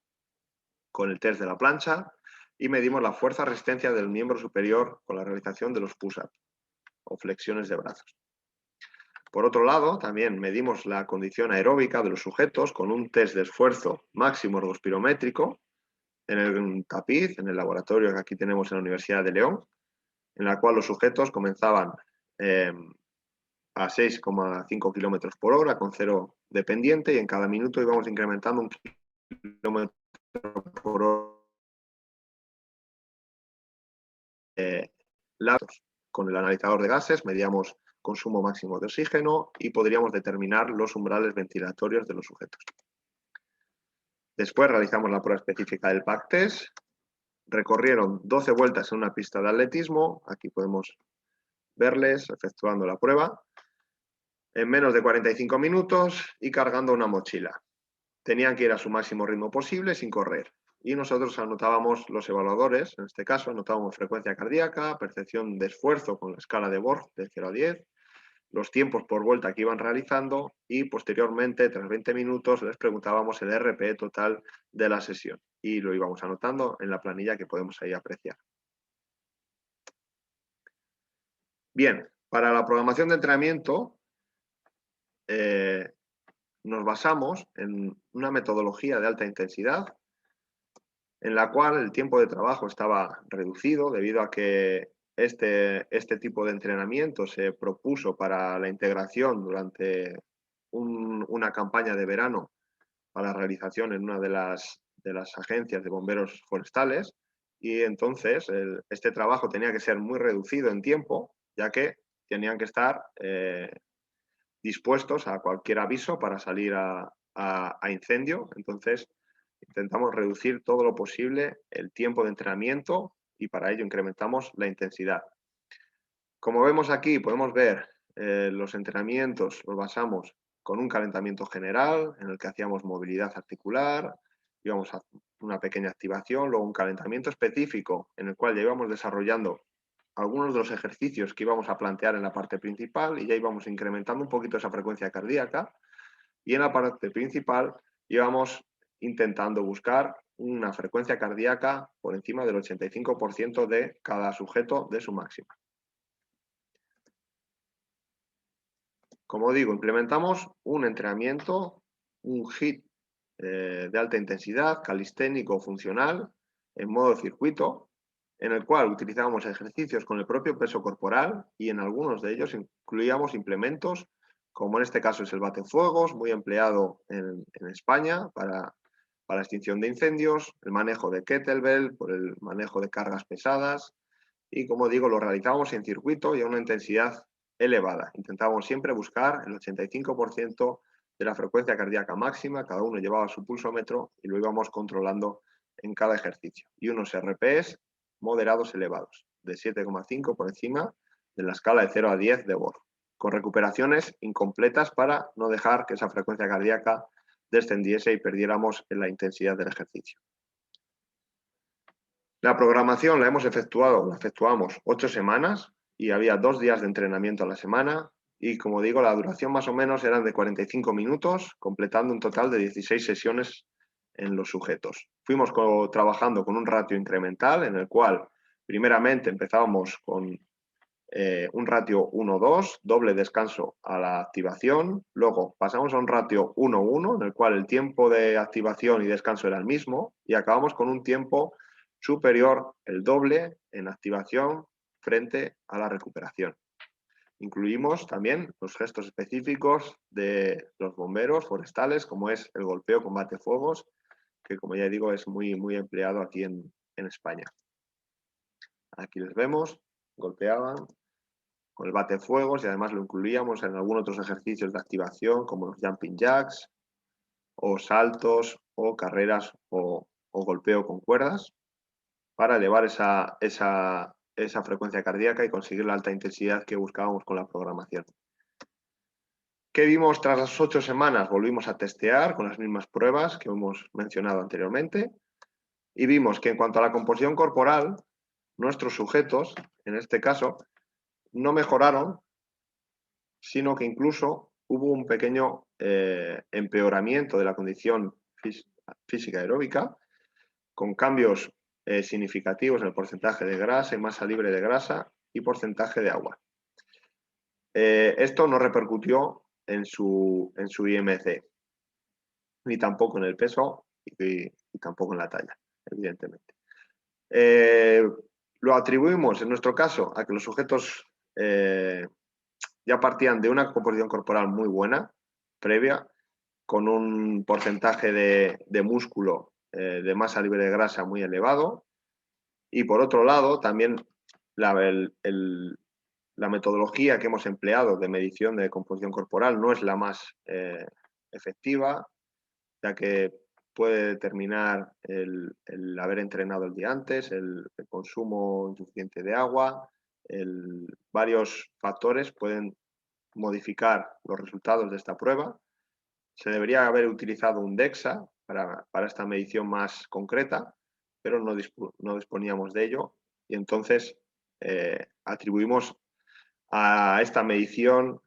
con el test de la plancha, y medimos la fuerza de resistencia del miembro superior con la realización de los push-ups o flexiones de brazos. Por otro lado, también medimos la condición aeróbica de los sujetos con un test de esfuerzo máximo ergospirométrico en el tapiz, en el laboratorio que aquí tenemos en la Universidad de León, en la cual los sujetos comenzaban a 6,5 kilómetros por hora con 0 de pendiente, y en cada minuto íbamos incrementando 1 kilómetro por hora. Con el analizador de gases medíamos consumo máximo de oxígeno y podríamos determinar los umbrales ventilatorios de los sujetos. Después realizamos la prueba específica del PAC-TEST. Recorrieron 12 vueltas en una pista de atletismo. Aquí podemos verles efectuando la prueba en menos de 45 minutos y cargando una mochila. Tenían que ir a su máximo ritmo posible sin correr. Y nosotros anotábamos, los evaluadores, en este caso, anotábamos frecuencia cardíaca, percepción de esfuerzo con la escala de Borg de 0 a 10, los tiempos por vuelta que iban realizando, y posteriormente, tras 20 minutos, les preguntábamos el RPE total de la sesión. Y lo íbamos anotando en la planilla que podemos ahí apreciar. Bien, para la programación de entrenamiento nos basamos en una metodología de alta intensidad, en la cual el tiempo de trabajo estaba reducido debido a que este tipo de entrenamiento se propuso para la integración durante una campaña de verano para realización en una de las agencias de bomberos forestales, y entonces este trabajo tenía que ser muy reducido en tiempo, ya que tenían que estar dispuestos a cualquier aviso para salir a incendio. Entonces intentamos reducir todo lo posible el tiempo de entrenamiento y para ello incrementamos la intensidad. Como vemos aquí, podemos ver los entrenamientos, los basamos con un calentamiento general en el que hacíamos movilidad articular, íbamos a una pequeña activación, luego un calentamiento específico en el cual ya íbamos desarrollando algunos de los ejercicios que íbamos a plantear en la parte principal, y ya íbamos incrementando un poquito esa frecuencia cardíaca, y en la parte principal íbamos intentando buscar una frecuencia cardíaca por encima del 85% de cada sujeto de su máxima. Como digo, implementamos un entrenamiento, un HIIT de alta intensidad, calisténico funcional, en modo circuito, en el cual utilizábamos ejercicios con el propio peso corporal, y en algunos de ellos incluíamos implementos, como en este caso es el batefuegos, muy empleado en España para para extinción de incendios, el manejo de kettlebell, por el manejo de cargas pesadas y, como digo, lo realizábamos en circuito y a una intensidad elevada. Intentábamos siempre buscar el 85% de la frecuencia cardíaca máxima, cada uno llevaba su pulsómetro y lo íbamos controlando en cada ejercicio. Y unos RPEs moderados elevados, de 7,5 por encima de la escala de 0 a 10 de Bohr, con recuperaciones incompletas para no dejar que esa frecuencia cardíaca descendiese y perdiéramos en la intensidad del ejercicio. La programación la efectuamos 8 semanas y había 2 días de entrenamiento a la semana y, como digo, la duración más o menos eran de 45 minutos, completando un total de 16 sesiones en los sujetos. Fuimos trabajando con un ratio incremental en el cual primeramente empezábamos con un ratio 1-2, doble descanso a la activación. Luego pasamos a un ratio 1-1, en el cual el tiempo de activación y descanso era el mismo. Y acabamos con un tiempo superior, el doble, en activación frente a la recuperación. Incluimos también los gestos específicos de los bomberos forestales, como es el golpeo con batefuegos, que, como ya digo, es muy empleado aquí en España. Aquí les vemos, golpeaban con el batefuegos y además lo incluíamos en algunos otros ejercicios de activación como los jumping jacks o saltos o carreras o golpeo con cuerdas para elevar esa frecuencia cardíaca y conseguir la alta intensidad que buscábamos con la programación. ¿Qué vimos tras las 8 semanas? Volvimos a testear con las mismas pruebas que hemos mencionado anteriormente y vimos que en cuanto a la composición corporal, nuestros sujetos, en este caso, no mejoraron, sino que incluso hubo un pequeño empeoramiento de la condición física aeróbica, con cambios significativos en el porcentaje de grasa y masa libre de grasa y porcentaje de agua. Esto no repercutió en su IMC, ni tampoco en el peso y tampoco en la talla, evidentemente. Lo atribuimos, en nuestro caso, a que los sujetos ya partían de una composición corporal muy buena, previa, con un porcentaje de músculo de masa libre de grasa muy elevado. Y por otro lado, también la metodología que hemos empleado de medición de composición corporal no es la más efectiva, ya que puede determinar el haber entrenado el día antes, el consumo insuficiente de agua, varios factores pueden modificar los resultados de esta prueba. Se debería haber utilizado un DEXA para esta medición más concreta, pero no disponíamos de ello y entonces atribuimos a esta medición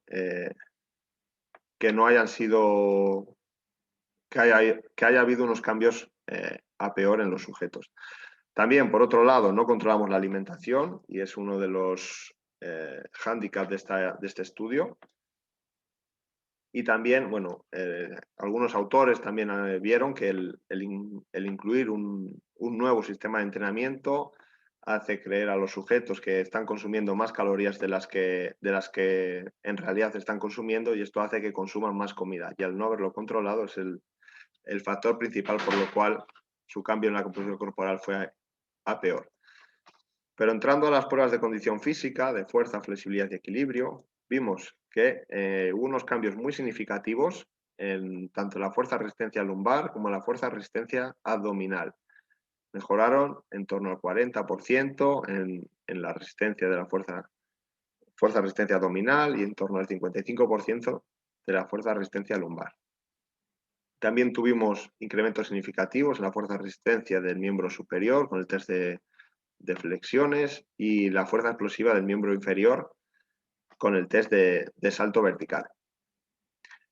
que no hayan sido, que haya habido unos cambios a peor en los sujetos. También, por otro lado, no controlamos la alimentación y es uno de los hándicaps de este estudio. Y también, bueno, algunos autores también vieron que el incluir un nuevo sistema de entrenamiento hace creer a los sujetos que están consumiendo más calorías de las que en realidad están consumiendo y esto hace que consuman más comida. Y al no haberlo controlado es el factor principal por lo cual su cambio en la composición corporal fue a peor. Pero entrando a las pruebas de condición física, de fuerza, flexibilidad y equilibrio, vimos que hubo unos cambios muy significativos en tanto la fuerza-resistencia lumbar como la fuerza-resistencia abdominal. Mejoraron en torno al 40% en la resistencia de la fuerza-resistencia abdominal y en torno al 55% de la fuerza-resistencia lumbar. También tuvimos incrementos significativos en la fuerza-resistencia del miembro superior con el test de flexiones y la fuerza explosiva del miembro inferior con el test de salto vertical.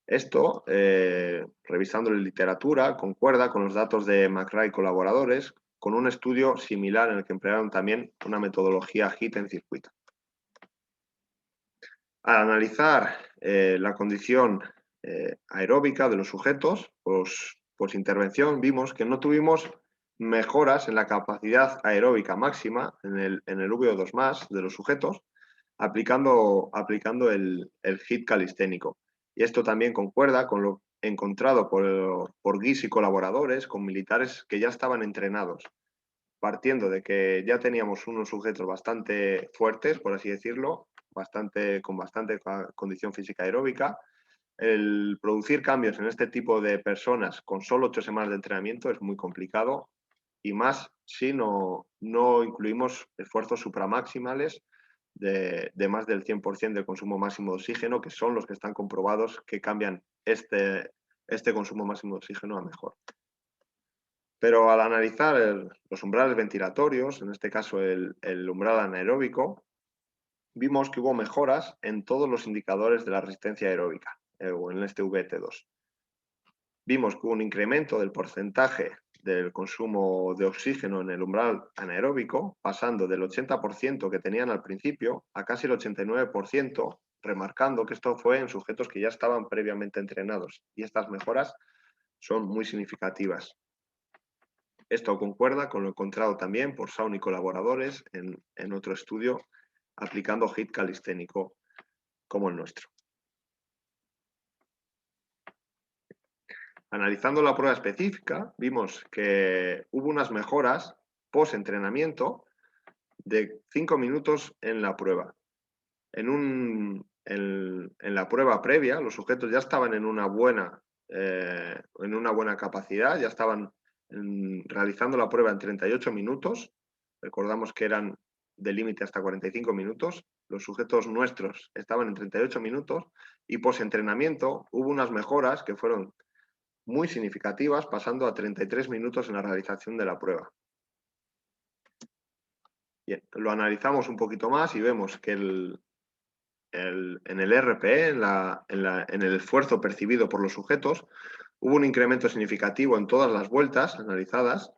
Esto, revisando la literatura, concuerda con los datos de McRae y colaboradores con un estudio similar en el que emplearon también una metodología HIIT en circuito. Al analizar la condición aeróbica de los sujetos, pues intervención, vimos que no tuvimos mejoras en la capacidad aeróbica máxima en el VO2+ de los sujetos, aplicando el HIIT calisténico. Y esto también concuerda con encontrado por Guis y colaboradores con militares que ya estaban entrenados, partiendo de que ya teníamos unos sujetos bastante fuertes, por así decirlo, con bastante condición física aeróbica. El producir cambios en este tipo de personas con solo 8 semanas de entrenamiento es muy complicado, y más si no incluimos esfuerzos supramaximales de más del 100% del consumo máximo de oxígeno, que son los que están comprobados que cambian este consumo máximo de oxígeno a mejor. Pero al analizar los umbrales ventilatorios, en este caso el umbral anaeróbico, vimos que hubo mejoras en todos los indicadores de la resistencia aeróbica, o en este VT2. Vimos que hubo un incremento del porcentaje del consumo de oxígeno en el umbral anaeróbico, pasando del 80% que tenían al principio a casi el 89%, remarcando que esto fue en sujetos que ya estaban previamente entrenados, y estas mejoras son muy significativas. Esto concuerda con lo encontrado también por Saun y colaboradores en otro estudio aplicando HIIT calisténico como el nuestro. Analizando la prueba específica, vimos que hubo unas mejoras post-entrenamiento de 5 minutos en la prueba. En la prueba previa, los sujetos ya estaban en una buena capacidad, ya estaban realizando la prueba en 38 minutos. Recordamos que eran de límite hasta 45 minutos. Los sujetos nuestros estaban en 38 minutos y post-entrenamiento hubo unas mejoras que fueron muy significativas, pasando a 33 minutos en la realización de la prueba. Bien, lo analizamos un poquito más y vemos que en el RPE, en el esfuerzo percibido por los sujetos, hubo un incremento significativo en todas las vueltas analizadas.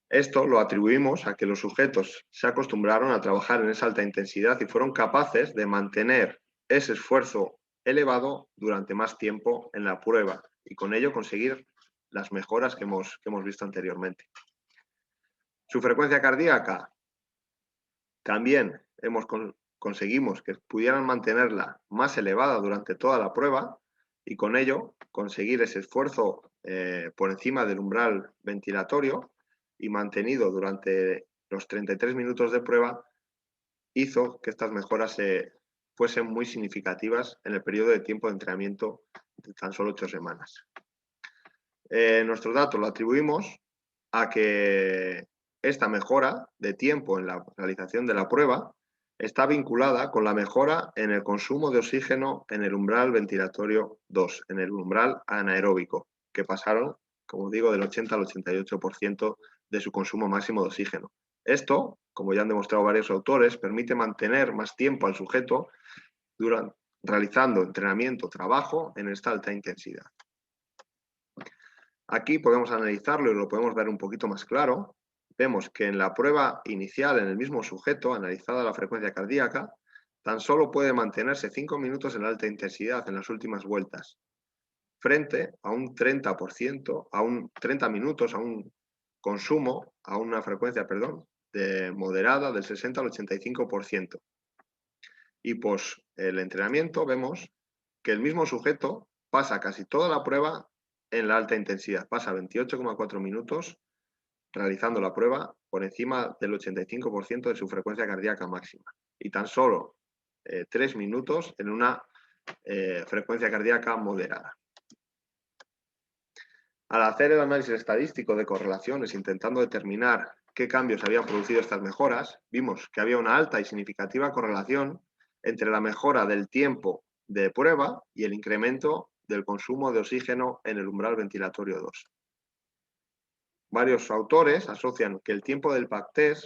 Esto lo atribuimos a que los sujetos se acostumbraron a trabajar en esa alta intensidad y fueron capaces de mantener ese esfuerzo elevado durante más tiempo en la prueba, y con ello conseguir las mejoras que hemos visto anteriormente. Su frecuencia cardíaca también conseguimos que pudieran mantenerla más elevada durante toda la prueba, y con ello conseguir ese esfuerzo por encima del umbral ventilatorio y mantenido durante los 33 minutos de prueba, hizo que estas mejoras fuesen muy significativas en el periodo de tiempo de entrenamiento de tan solo 8 semanas. Nuestros datos lo atribuimos a que esta mejora de tiempo en la realización de la prueba está vinculada con la mejora en el consumo de oxígeno en el umbral ventilatorio 2, en el umbral anaeróbico, que pasaron, como digo, del 80 al 88% de su consumo máximo de oxígeno. Esto, como ya han demostrado varios autores, permite mantener más tiempo al sujeto realizando entrenamiento, trabajo en esta alta intensidad. Aquí podemos analizarlo y lo podemos ver un poquito más claro. Vemos que en la prueba inicial, en el mismo sujeto, analizada la frecuencia cardíaca, tan solo puede mantenerse 5 minutos en alta intensidad en las últimas vueltas, frente a un 30%, a un 30 minutos, a un consumo, a una frecuencia, moderada del 60 al 85%. Y pues el entrenamiento vemos que el mismo sujeto pasa casi toda la prueba en la alta intensidad, pasa 28,4 minutos realizando la prueba por encima del 85% de su frecuencia cardíaca máxima, y tan solo 3 minutos en una frecuencia cardíaca moderada. Al hacer el análisis estadístico de correlaciones intentando determinar qué cambios habían producido estas mejoras, vimos que había una alta y significativa correlación entre la mejora del tiempo de prueba y el incremento del consumo de oxígeno en el umbral ventilatorio 2. Varios autores asocian que el tiempo del PAC test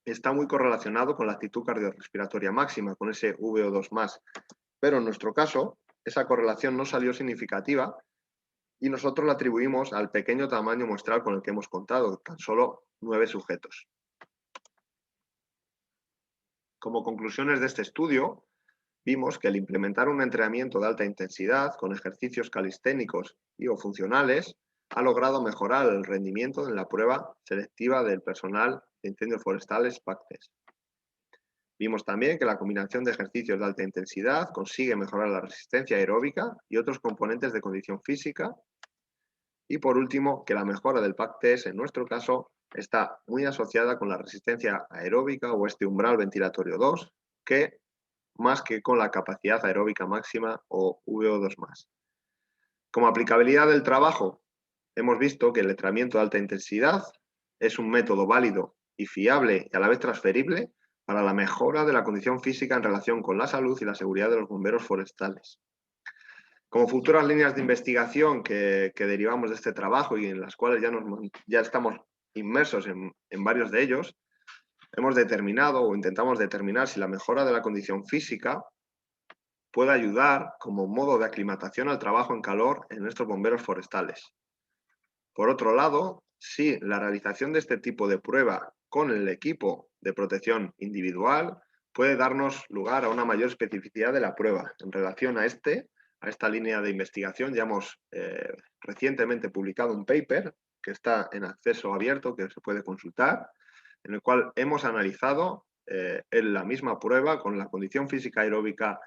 está muy correlacionado con la actitud cardiorrespiratoria máxima, con ese VO2+, pero en nuestro caso esa correlación no salió significativa y nosotros la atribuimos al pequeño tamaño muestral con el que hemos contado, tan solo 9 sujetos. Como conclusiones de este estudio, vimos que el implementar un entrenamiento de alta intensidad con ejercicios calisténicos o funcionales ha logrado mejorar el rendimiento en la prueba selectiva del personal de incendios forestales PAC test. Vimos también que la combinación de ejercicios de alta intensidad consigue mejorar la resistencia aeróbica y otros componentes de condición física. Y por último, que la mejora del PAC-TS en nuestro caso está muy asociada con la resistencia aeróbica o este umbral ventilatorio 2, que más que con la capacidad aeróbica máxima o VO2+. Como aplicabilidad del trabajo, hemos visto que el entrenamiento de alta intensidad es un método válido y fiable y a la vez transferible para la mejora de la condición física en relación con la salud y la seguridad de los bomberos forestales. Como futuras líneas de investigación que derivamos de este trabajo y en las cuales ya estamos inmersos en varios de ellos, hemos determinado o intentamos determinar si la mejora de la condición física puede ayudar como modo de aclimatación al trabajo en calor en estos bomberos forestales. Por otro lado, si la realización de este tipo de prueba con el equipo de protección individual puede darnos lugar a una mayor especificidad de la prueba. En relación a esta línea de investigación, ya hemos recientemente publicado un paper que está en acceso abierto, que se puede consultar, en el cual hemos analizado en la misma prueba con la condición física aeróbica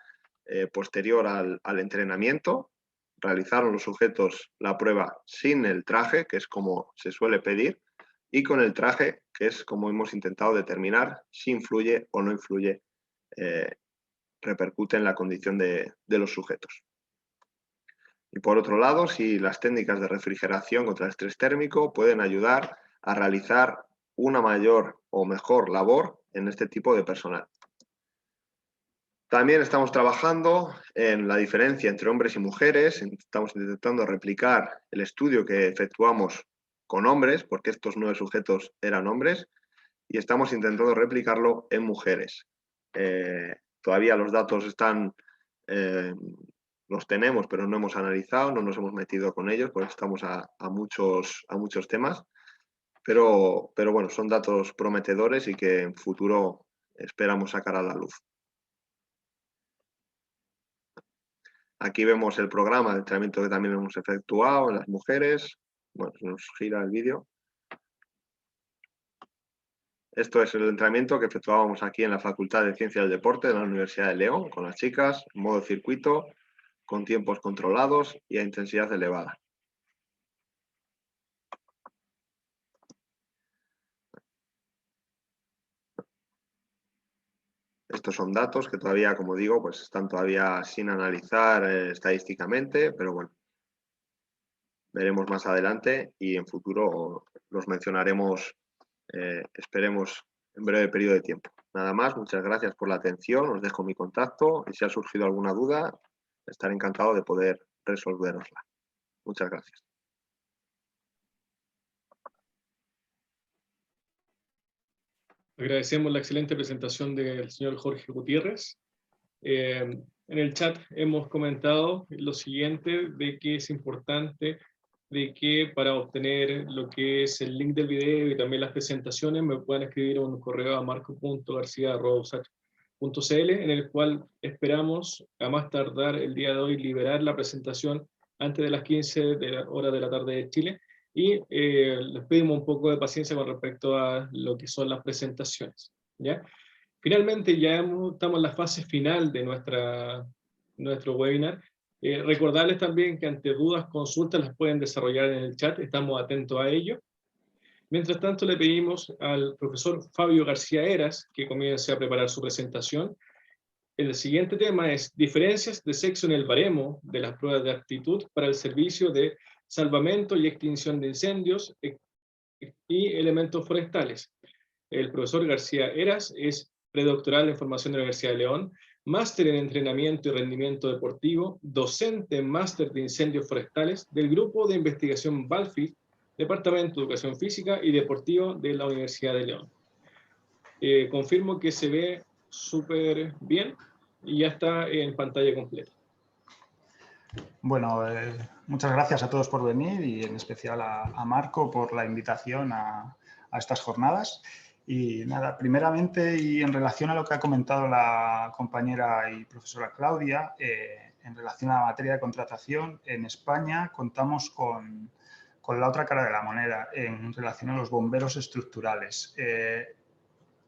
posterior al entrenamiento. Realizaron los sujetos la prueba sin el traje, que es como se suele pedir, y con el traje, que es como hemos intentado determinar si influye o no influye, repercute en la condición de los sujetos. Y por otro lado, si las técnicas de refrigeración contra el estrés térmico pueden ayudar a realizar una mayor o mejor labor en este tipo de personal. También estamos trabajando en la diferencia entre hombres y mujeres. Estamos intentando replicar el estudio que efectuamos con hombres, porque estos 9 sujetos eran hombres, y estamos intentando replicarlo en mujeres. Todavía los datos los tenemos, pero no hemos analizado, no nos hemos metido con ellos, porque estamos a muchos temas. Pero bueno, son datos prometedores y que en futuro esperamos sacar a la luz. Aquí vemos el programa de entrenamiento que también hemos efectuado en las mujeres. Bueno, se nos gira el vídeo. Esto es el entrenamiento que efectuábamos aquí en la Facultad de Ciencias del Deporte de la Universidad de León, con las chicas, en modo circuito, con tiempos controlados y a intensidad elevada. Estos son datos que todavía, como digo, pues están todavía sin analizar estadísticamente, pero bueno, veremos más adelante y en futuro los mencionaremos, esperemos, en breve periodo de tiempo. Nada más, muchas gracias por la atención, os dejo mi contacto y si ha surgido alguna duda, estaré encantado de poder resolverosla. Muchas gracias. Agradecemos la excelente presentación del señor Jorge Gutiérrez. En el chat hemos comentado lo siguiente, de que es importante de que para obtener lo que es el link del video y también las presentaciones me puedan escribir un correo a marco.garcia@usach.cl, en el cual esperamos a más tardar el día de hoy liberar la presentación antes de las 15 horas de la tarde de Chile. Y les pedimos un poco de paciencia con respecto a lo que son las presentaciones, ¿ya? Finalmente, ya estamos en la fase final de nuestro webinar. Recordarles también que ante dudas, consultas las pueden desarrollar en el chat, estamos atentos a ello. Mientras tanto, le pedimos al profesor Fabio García Heras que comience a preparar su presentación. El siguiente tema es diferencias de sexo en el baremo de las pruebas de aptitud para el servicio de salvamento y extinción de incendios y elementos forestales. El profesor García Heras es predoctoral en formación de la Universidad de León, máster en entrenamiento y rendimiento deportivo, docente en máster de incendios forestales del Grupo de Investigación Balfit, Departamento de Educación Física y Deportivo de la Universidad de León. Confirmo que se ve súper bien y ya está en pantalla completa. Bueno, muchas gracias a todos por venir y en especial a Marco por la invitación a estas jornadas. Y nada, primeramente y en relación a lo que ha comentado la compañera y profesora Claudia, en relación a la materia de contratación, en España contamos con la otra cara de la moneda en relación a los bomberos estructurales.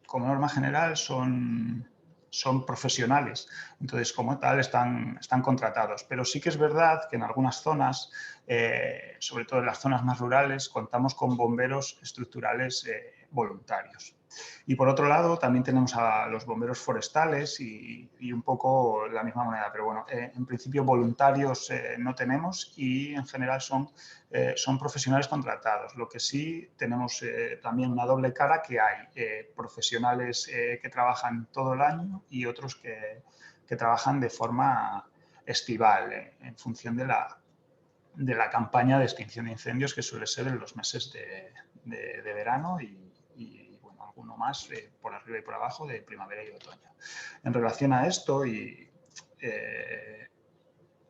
Como norma general son son profesionales, entonces como tal están contratados. Pero sí que es verdad que en algunas zonas, sobre todo en las zonas más rurales, contamos con bomberos estructurales voluntarios. Y por otro lado también tenemos a los bomberos forestales y un poco la misma moneda, pero bueno, en principio voluntarios no tenemos y en general son profesionales contratados. Lo que sí tenemos también una doble cara, que hay profesionales que trabajan todo el año y otros que trabajan de forma estival en función de la campaña de extinción de incendios, que suele ser en los meses de verano y bueno, alguno más por arriba y por abajo de primavera y otoño. En relación a esto y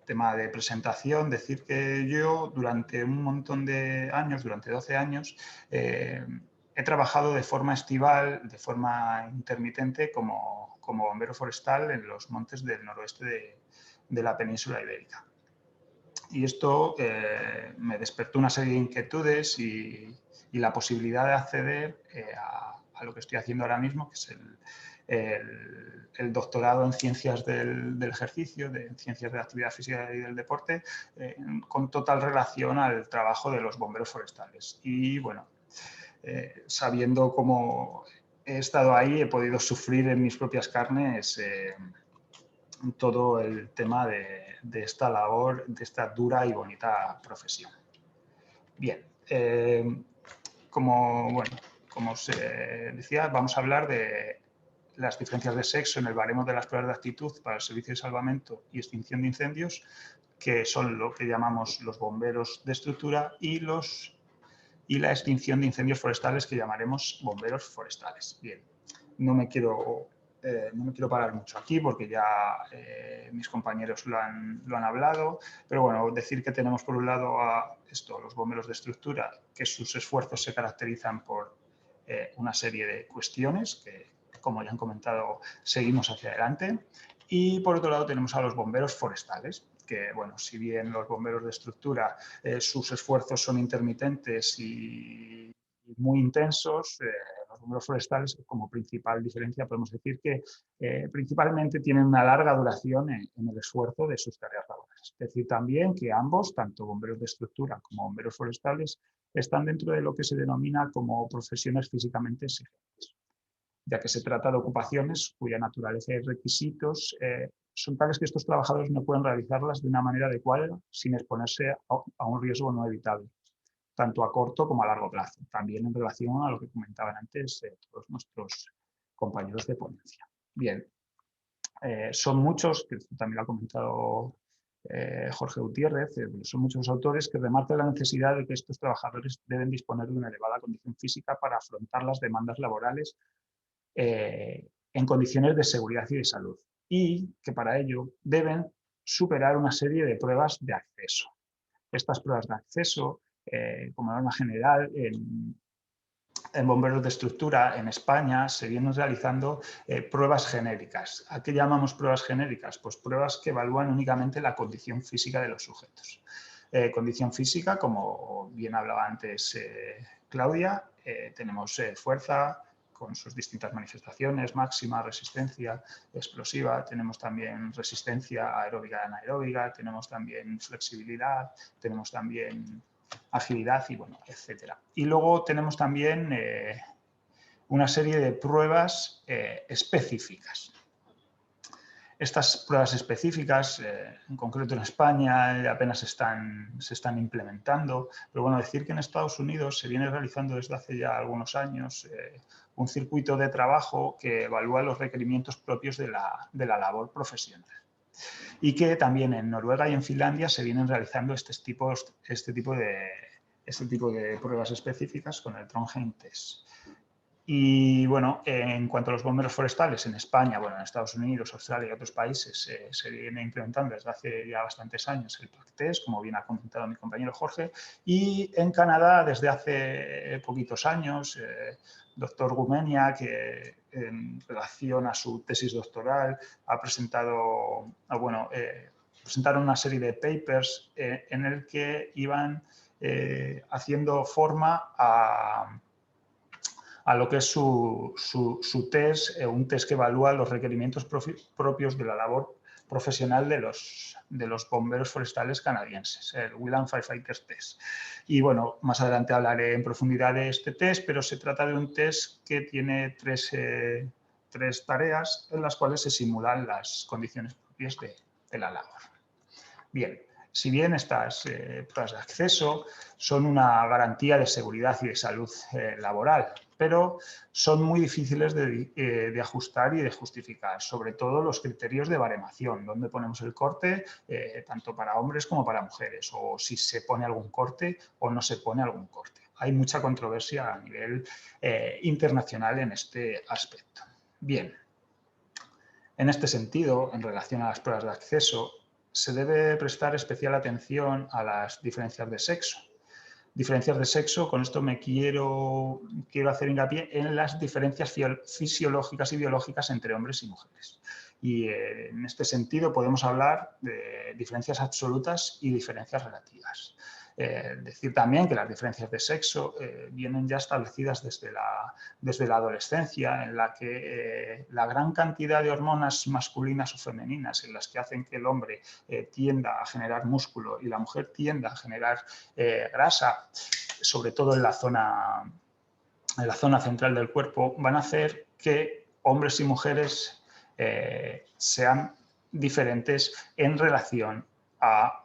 tema de presentación, decir que yo durante un montón de años, durante 12 años, he trabajado de forma estival, de forma intermitente como bombero forestal en los montes del noroeste de la península ibérica. Y esto me despertó una serie de inquietudes y la posibilidad de acceder a lo que estoy haciendo ahora mismo, que es el doctorado en ciencias del ejercicio, en ciencias de la actividad física y del deporte, con total relación al trabajo de los bomberos forestales. Y bueno, sabiendo cómo he estado ahí, he podido sufrir en mis propias carnes todo el tema de esta labor, de esta dura y bonita profesión. Bien, como os decía, vamos a hablar de las diferencias de sexo en el baremo de las pruebas de actitud para el servicio de salvamento y extinción de incendios, que son lo que llamamos los bomberos de estructura y la extinción de incendios forestales, que llamaremos bomberos forestales. Bien, no me quiero parar mucho aquí porque ya mis compañeros lo han hablado, pero bueno, decir que tenemos por un lado a los bomberos de estructura, que sus esfuerzos se caracterizan por una serie de cuestiones que, como ya han comentado, seguimos hacia adelante. Y por otro lado tenemos a los bomberos forestales, que, bueno, si bien los bomberos de estructura sus esfuerzos son intermitentes y muy intensos, los bomberos forestales, como principal diferencia, podemos decir que principalmente tienen una larga duración en el esfuerzo de sus tareas laborales. Es decir, también que ambos, tanto bomberos de estructura como bomberos forestales, están dentro de lo que se denomina como profesiones físicamente exigentes, ya que se trata de ocupaciones cuya naturaleza y requisitos son tales que estos trabajadores no pueden realizarlas de una manera adecuada sin exponerse a un riesgo no evitable, tanto a corto como a largo plazo, también en relación a lo que comentaban antes todos nuestros compañeros de ponencia. Bien, son muchos, que también lo ha comentado Jorge Gutiérrez, son muchos los autores que remarcan la necesidad de que estos trabajadores deben disponer de una elevada condición física para afrontar las demandas laborales en condiciones de seguridad y de salud, y que para ello deben superar una serie de pruebas de acceso. Estas pruebas de acceso, como norma general, en bomberos de estructura en España se vienen realizando pruebas genéricas. ¿A qué llamamos pruebas genéricas? Pues pruebas que evalúan únicamente la condición física de los sujetos. Condición física, como bien hablaba antes Claudia, tenemos fuerza con sus distintas manifestaciones, máxima, resistencia, explosiva, tenemos también resistencia aeróbica y anaeróbica, tenemos también flexibilidad, tenemos también agilidad y bueno, etcétera. Y luego tenemos también una serie de pruebas específicas. Estas pruebas específicas, en concreto en España, apenas se están implementando, pero bueno, decir que en Estados Unidos se viene realizando desde hace ya algunos años un circuito de trabajo que evalúa los requerimientos propios de la labor profesional. Y que también en Noruega y en Finlandia se vienen realizando este tipo de pruebas específicas con el Trondheim Test. Y bueno, en cuanto a los bomberos forestales, en España, bueno, en Estados Unidos, Australia y otros países se viene implementando desde hace ya bastantes años el PAC-Test, como bien ha comentado mi compañero Jorge, y en Canadá desde hace poquitos años, doctor Gumenia, que en relación a su tesis doctoral ha presentado, presentaron una serie de papers en el que iban haciendo forma a lo que es su test, un test que evalúa los requerimientos propios de la labor profesional de los bomberos forestales canadienses, el Wildland Firefighters Test. Y bueno, más adelante hablaré en profundidad de este test, pero se trata de un test que tiene tres tareas en las cuales se simulan las condiciones propias de la labor. Bien, si bien estas pruebas de acceso son una garantía de seguridad y de salud laboral, pero son muy difíciles de ajustar y de justificar, sobre todo los criterios de baremación, donde ponemos el corte tanto para hombres como para mujeres, o si se pone algún corte o no se pone algún corte. Hay mucha controversia a nivel internacional en este aspecto. Bien, en este sentido, en relación a las pruebas de acceso, se debe prestar especial atención a las diferencias de sexo. Diferencias de sexo, con esto me quiero hacer hincapié en las diferencias fisiológicas y biológicas entre hombres y mujeres. Y en este sentido podemos hablar de diferencias absolutas y diferencias relativas. Decir también que las diferencias de sexo vienen ya establecidas desde la adolescencia, en la que la gran cantidad de hormonas masculinas o femeninas en las que hacen que el hombre tienda a generar músculo y la mujer tienda a generar grasa, sobre todo en la zona central del cuerpo, van a hacer que hombres y mujeres sean diferentes en relación a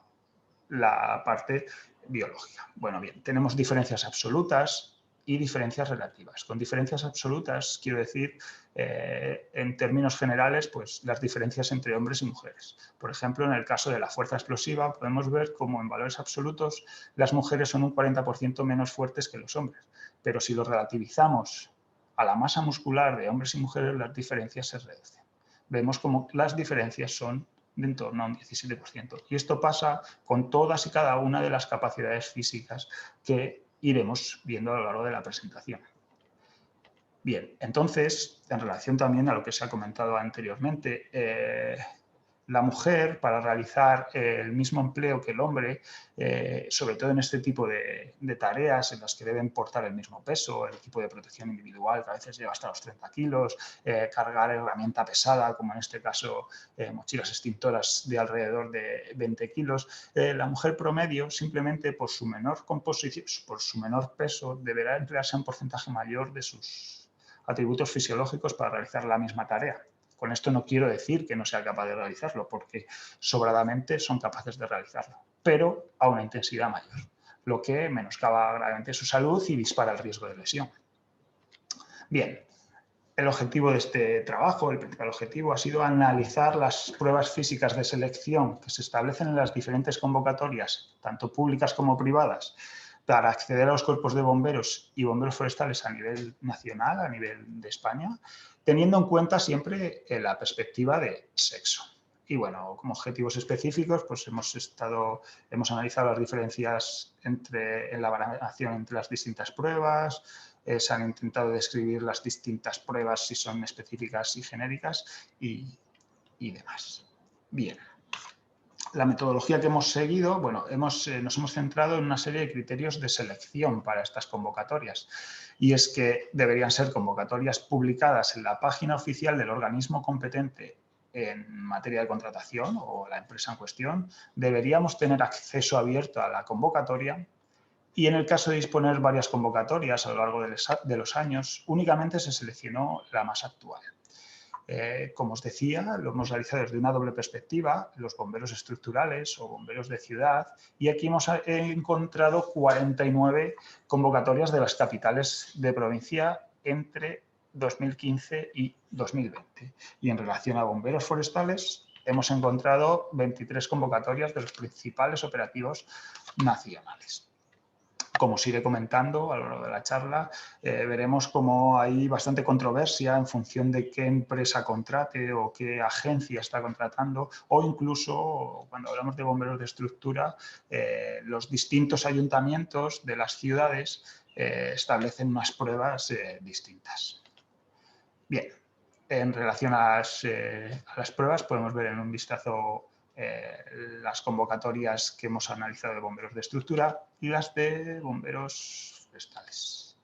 la parte biológica. Bueno, bien, tenemos diferencias absolutas y diferencias relativas. Con diferencias absolutas quiero decir, en términos generales, pues las diferencias entre hombres y mujeres. Por ejemplo, en el caso de la fuerza explosiva podemos ver cómo en valores absolutos las mujeres son un 40% menos fuertes que los hombres. Pero si lo relativizamos a la masa muscular de hombres y mujeres, las diferencias se reducen. Vemos cómo las diferencias son de en torno a un 17%. Y esto pasa con todas y cada una de las capacidades físicas que iremos viendo a lo largo de la presentación. Bien, entonces, en relación también a lo que se ha comentado anteriormente, la mujer, para realizar el mismo empleo que el hombre, sobre todo en este tipo de tareas en las que deben portar el mismo peso, el equipo de protección individual, que a veces lleva hasta los 30 kilos, cargar herramienta pesada, como en este caso mochilas extintoras de alrededor de 20 kilos, la mujer promedio, simplemente por su menor composición, por su menor peso, deberá emplearse un porcentaje mayor de sus atributos fisiológicos para realizar la misma tarea. Con esto no quiero decir que no sea capaz de realizarlo, porque sobradamente son capaces de realizarlo, pero a una intensidad mayor, lo que menoscaba gravemente su salud y dispara el riesgo de lesión. Bien, el objetivo de este trabajo, el principal objetivo, ha sido analizar las pruebas físicas de selección que se establecen en las diferentes convocatorias, tanto públicas como privadas, para acceder a los cuerpos de bomberos y bomberos forestales a nivel nacional, a nivel de España, teniendo en cuenta siempre la perspectiva de sexo. Y bueno, como objetivos específicos, pues hemos analizado las diferencias en la baremación entre las distintas pruebas, se han intentado describir las distintas pruebas si son específicas y genéricas y demás. Bien. La metodología que hemos seguido, bueno, nos hemos centrado en una serie de criterios de selección para estas convocatorias. Y es que deberían ser convocatorias publicadas en la página oficial del organismo competente en materia de contratación o la empresa en cuestión. Deberíamos tener acceso abierto a la convocatoria. Y en el caso de disponer varias convocatorias a lo largo de los años, únicamente se seleccionó la más actual. Como os decía, lo hemos realizado desde una doble perspectiva, los bomberos estructurales o bomberos de ciudad, y aquí hemos encontrado 49 convocatorias de las capitales de provincia entre 2015 y 2020. Y en relación a bomberos forestales, hemos encontrado 23 convocatorias de los principales operativos nacionales. Como os iré comentando a lo largo de la charla, veremos cómo hay bastante controversia en función de qué empresa contrate o qué agencia está contratando, o incluso cuando hablamos de bomberos de estructura, los distintos ayuntamientos de las ciudades establecen unas pruebas distintas. Bien, en relación a las pruebas podemos ver en un vistazo las convocatorias que hemos analizado de bomberos de estructura y las de bomberos forestales.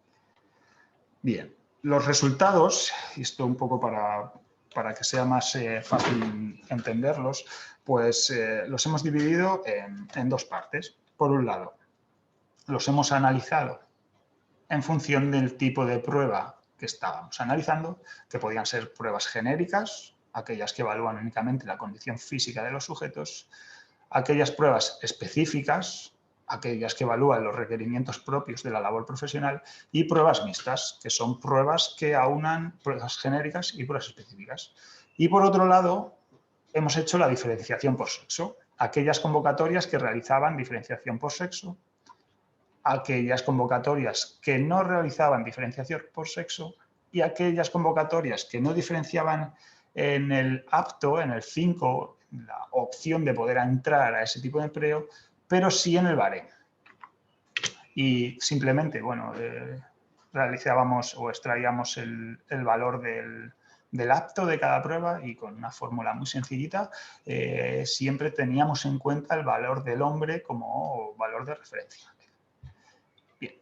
Bien, Los resultados, y esto un poco para que sea más fácil entenderlos, pues los hemos dividido en dos partes. Por un lado, los hemos analizado en función del tipo de prueba que estábamos analizando, que podían ser pruebas genéricas, aquellas que evalúan únicamente la condición física de los sujetos, aquellas pruebas específicas, aquellas que evalúan los requerimientos propios de la labor profesional, y pruebas mixtas, que son pruebas que aunan pruebas genéricas y pruebas específicas. Y por otro lado, hemos hecho la diferenciación por sexo, aquellas convocatorias que realizaban diferenciación por sexo, aquellas convocatorias que no realizaban diferenciación por sexo y aquellas convocatorias que no diferenciaban en el apto, en el 5, la opción de poder entrar a ese tipo de empleo, pero sí en el baremo. Y simplemente, bueno, realizábamos o extraíamos el valor del apto de cada prueba y con una fórmula muy sencillita siempre teníamos en cuenta el valor del hombre como valor de referencia. Bien.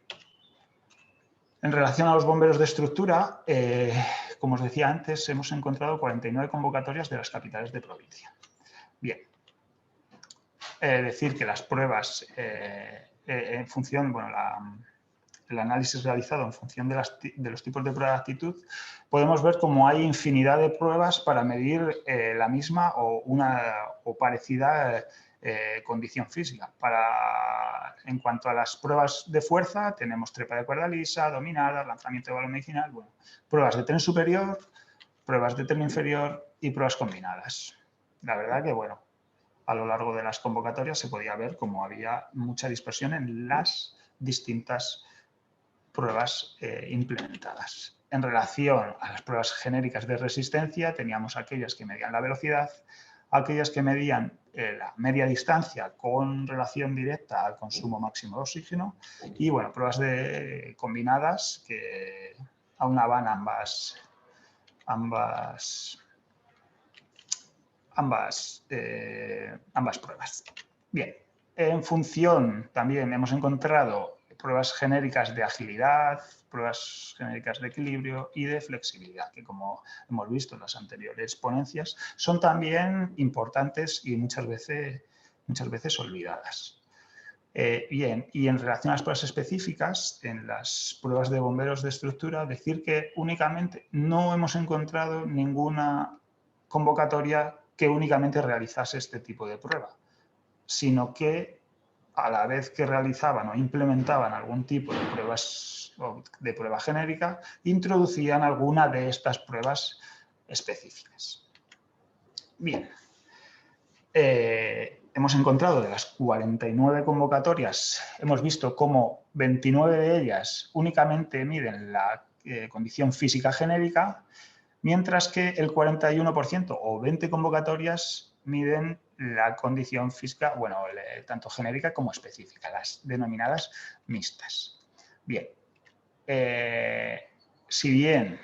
En relación a los bomberos de estructura, como os decía antes, hemos encontrado 49 convocatorias de las capitales de provincia. Bien. Decir que las pruebas en función, bueno, el análisis realizado en función de los tipos de prueba de aptitud, podemos ver cómo hay infinidad de pruebas para medir la misma o una o parecida condición física. En cuanto a las pruebas de fuerza, tenemos trepa de cuerda lisa, dominadas, lanzamiento de balón medicinal, bueno, pruebas de tren superior, pruebas de tren inferior y pruebas combinadas. La verdad que, bueno, a lo largo de las convocatorias se podía ver cómo había mucha dispersión en las distintas pruebas implementadas. En relación a las pruebas genéricas de resistencia, teníamos aquellas que medían la velocidad, aquellas que medían la media distancia con relación directa al consumo máximo de oxígeno y, bueno, pruebas combinadas que aunaban ambas pruebas. Bien, en función también hemos encontrado pruebas genéricas de agilidad, pruebas genéricas de equilibrio y de flexibilidad, que como hemos visto en las anteriores ponencias, son también importantes y muchas veces olvidadas. Bien, y en relación a las pruebas específicas, en las pruebas de bomberos de estructura, decir que únicamente no hemos encontrado ninguna convocatoria que únicamente realizase este tipo de prueba, sino que a la vez que realizaban o implementaban algún tipo de prueba genérica, introducían alguna de estas pruebas específicas. Bien, hemos encontrado de las 49 convocatorias, hemos visto cómo 29 de ellas únicamente miden la condición física genérica, mientras que el 41% o 20 convocatorias miden la condición física, bueno, tanto genérica como específica, las denominadas mixtas. Bien, si bien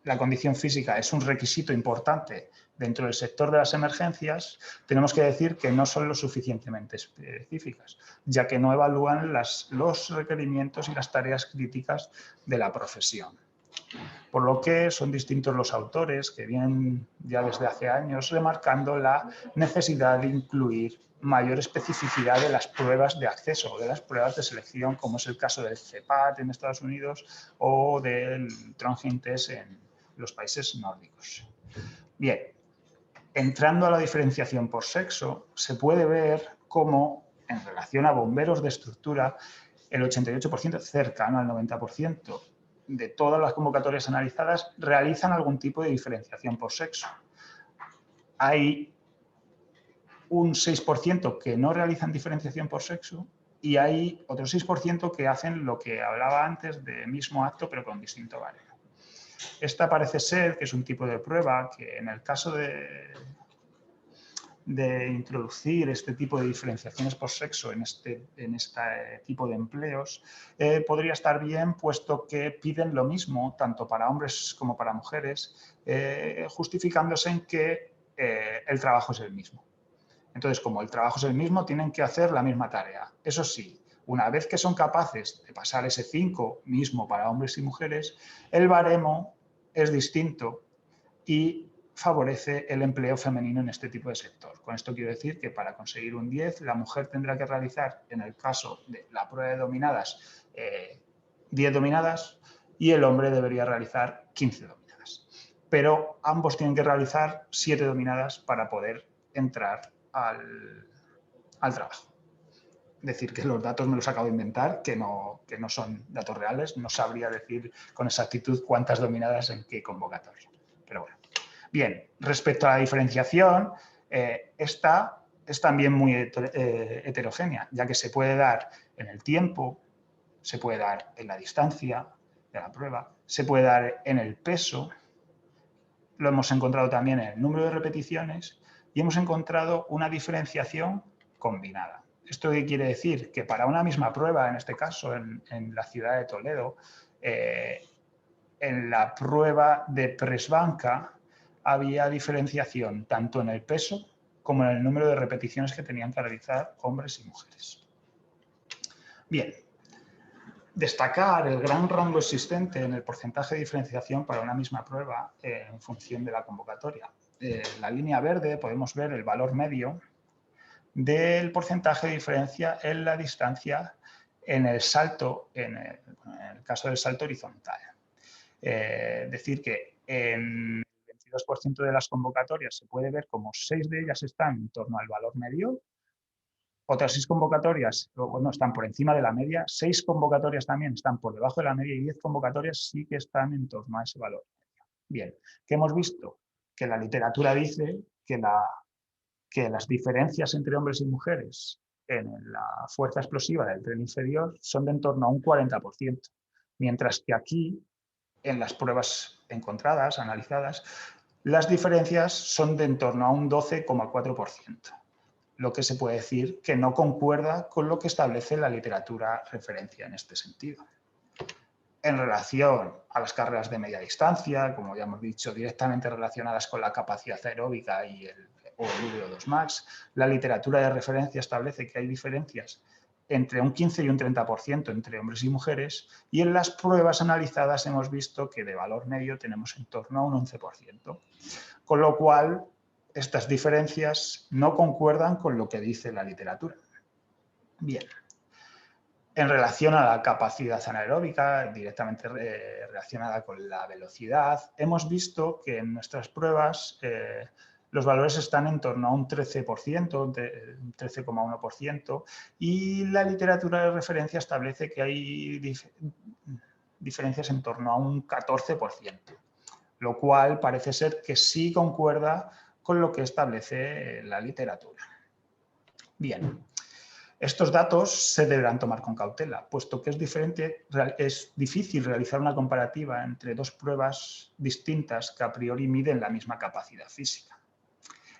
la condición física es un requisito importante dentro del sector de las emergencias, tenemos que decir que no son lo suficientemente específicas, ya que no evalúan los requerimientos y las tareas críticas de la profesión. Por lo que son distintos los autores que vienen ya desde hace años remarcando la necesidad de incluir mayor especificidad de las pruebas de acceso o de las pruebas de selección, como es el caso del CEPAT en Estados Unidos o del Trondheim Test en los países nórdicos. Bien, entrando a la diferenciación por sexo, se puede ver cómo en relación a bomberos de estructura, el 88%, cercano al 90%, de todas las convocatorias analizadas realizan algún tipo de diferenciación por sexo. Hay un 6% que no realizan diferenciación por sexo y hay otro 6% que hacen lo que hablaba antes de mismo acto pero con distinto baremo. Esta parece ser que es un tipo de prueba que en el caso de introducir este tipo de diferenciaciones por sexo en este tipo de empleos podría estar bien, puesto que piden lo mismo tanto para hombres como para mujeres, justificándose en que el trabajo es el mismo. Entonces, como el trabajo es el mismo, tienen que hacer la misma tarea. Eso sí, Una vez que son capaces de pasar ese 5 mismo para hombres y mujeres, el baremo es distinto y favorece el empleo femenino en este tipo de sector. Con esto quiero decir que para conseguir un 10, la mujer tendrá que realizar, en el caso de la prueba de dominadas, 10 dominadas y el hombre debería realizar 15 dominadas. Pero ambos tienen que realizar 7 dominadas para poder entrar al trabajo. Decir que los datos me los acabo de inventar, que no son datos reales, no sabría decir con exactitud cuántas dominadas en qué convocatoria. Pero bueno. Bien, respecto a la diferenciación, esta es también muy heterogénea, ya que se puede dar en el tiempo, se puede dar en la distancia de la prueba, se puede dar en el peso, lo hemos encontrado también en el número de repeticiones y hemos encontrado una diferenciación combinada. ¿Esto qué quiere decir? Que para una misma prueba, en este caso en la ciudad de Toledo, en la prueba de presbanca había diferenciación tanto en el peso como en el número de repeticiones que tenían que realizar hombres y mujeres. Bien, destacar el gran rango existente en el porcentaje de diferenciación para una misma prueba en función de la convocatoria. En la línea verde podemos ver el valor medio del porcentaje de diferencia en la distancia en el salto, en el caso del salto horizontal. Decir que en el 22% de las convocatorias se puede ver como 6 de ellas están en torno al valor medio, otras 6 convocatorias bueno, están por encima de la media, 6 convocatorias también están por debajo de la media y 10 convocatorias sí que están en torno a ese valor medio. Bien, ¿qué hemos visto? Que la literatura dice que las diferencias entre hombres y mujeres en la fuerza explosiva del tren inferior son de en torno a un 40%, mientras que aquí, en las pruebas encontradas, analizadas, las diferencias son de en torno a un 12,4%, lo que se puede decir que no concuerda con lo que establece la literatura referencia en este sentido. En relación a las carreras de media distancia, como ya hemos dicho, directamente relacionadas con la capacidad aeróbica y el VO2 max, la literatura de referencia establece que hay diferencias entre un 15 y un 30% entre hombres y mujeres, y en las pruebas analizadas hemos visto que de valor medio tenemos en torno a un 11%, con lo cual estas diferencias no concuerdan con lo que dice la literatura. Bien. En relación a la capacidad anaeróbica, directamente relacionada con la velocidad, hemos visto que en nuestras pruebas los valores están en torno a un 13%, un 13,1%, y la literatura de referencia establece que hay diferencias en torno a un 14%, lo cual parece ser que sí concuerda con lo que establece la literatura. Bien. Estos datos se deberán tomar con cautela, puesto que es difícil realizar una comparativa entre dos pruebas distintas que a priori miden la misma capacidad física.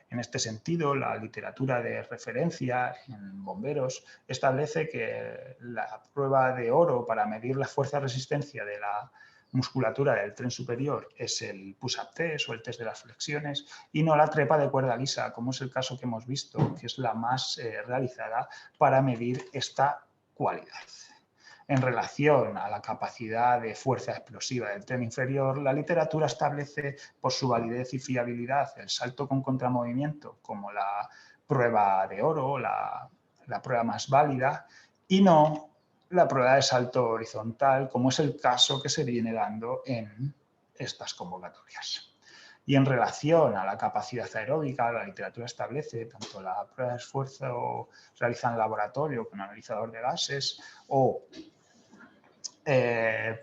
En este sentido, la literatura de referencia en bomberos establece que la prueba de oro para medir la fuerza-resistencia de la musculatura del tren superior es el push-up test o el test de las flexiones y no la trepa de cuerda lisa, como es el caso que hemos visto, que es la más realizada para medir esta cualidad. En relación a la capacidad de fuerza explosiva del tren inferior, la literatura establece por su validez y fiabilidad el salto con contramovimiento como la prueba de oro, la prueba más válida, y no la prueba de salto horizontal, como es el caso que se viene dando en estas convocatorias. Y en relación a la capacidad aeróbica, la literatura establece tanto la prueba de esfuerzo realizada en laboratorio con analizador de gases o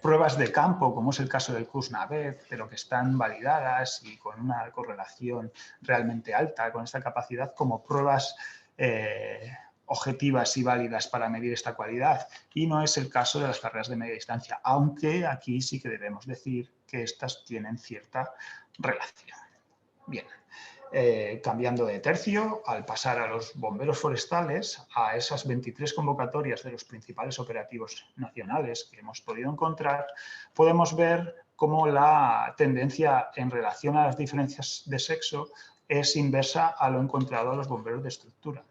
pruebas de campo, como es el caso del Kuznavet, pero que están validadas y con una correlación realmente alta con esta capacidad como pruebas objetivas y válidas para medir esta cualidad, y no es el caso de las carreras de media distancia, aunque aquí sí que debemos decir que estas tienen cierta relación. Bien, cambiando de tercio, al pasar a los bomberos forestales, a esas 23 convocatorias de los principales operativos nacionales que hemos podido encontrar, podemos ver cómo la tendencia en relación a las diferencias de sexo es inversa a lo encontrado a los bomberos de estructura.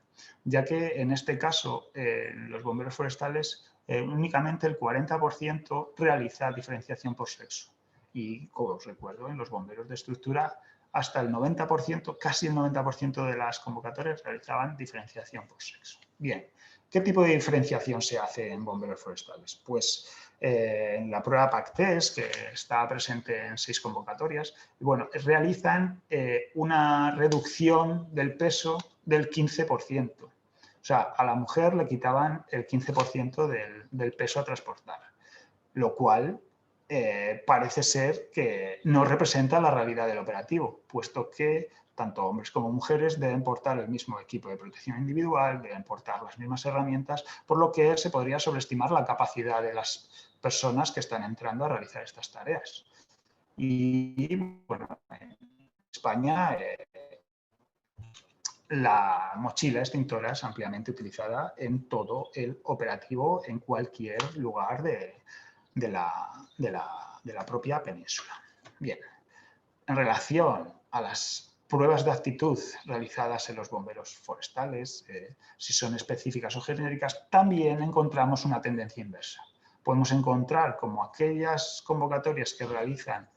ya que en este caso los bomberos forestales únicamente el 40% realiza diferenciación por sexo. Y como os recuerdo, en los bomberos de estructura hasta el 90%, casi el 90% de las convocatorias realizaban diferenciación por sexo. Bien, ¿qué tipo de diferenciación se hace en bomberos forestales? Pues en la prueba PAC-TEST, que está presente en 6 convocatorias, bueno, realizan una reducción del peso del 15%. O sea, a la mujer le quitaban el 15% del peso a transportar, lo cual parece ser que no representa la realidad del operativo, puesto que tanto hombres como mujeres deben portar el mismo equipo de protección individual, deben portar las mismas herramientas, por lo que se podría sobreestimar la capacidad de las personas que están entrando a realizar estas tareas. Y bueno, en España la mochila extintora es ampliamente utilizada en todo el operativo en cualquier lugar de la propia península. Bien, en relación a las pruebas de aptitud realizadas en los bomberos forestales, si son específicas o genéricas, también encontramos una tendencia inversa. Podemos encontrar como aquellas convocatorias que realizan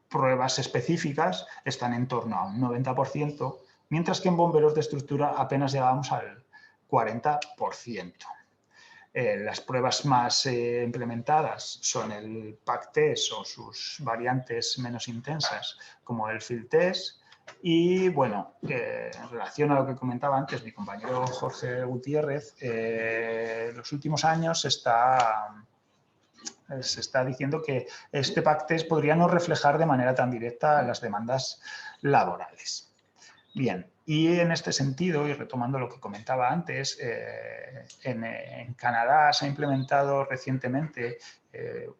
pruebas específicas están en torno a un 90%, mientras que en bomberos de estructura apenas llegamos al 40%. Las pruebas más implementadas son el PAC-TEST o sus variantes menos intensas, como el Field Test. Y bueno, en relación a lo que comentaba antes mi compañero Jorge Gutiérrez, en los últimos años se está diciendo que este PAC-TEST podría no reflejar de manera tan directa las demandas laborales. Bien, y en este sentido, y retomando lo que comentaba antes, en Canadá se ha implementado recientemente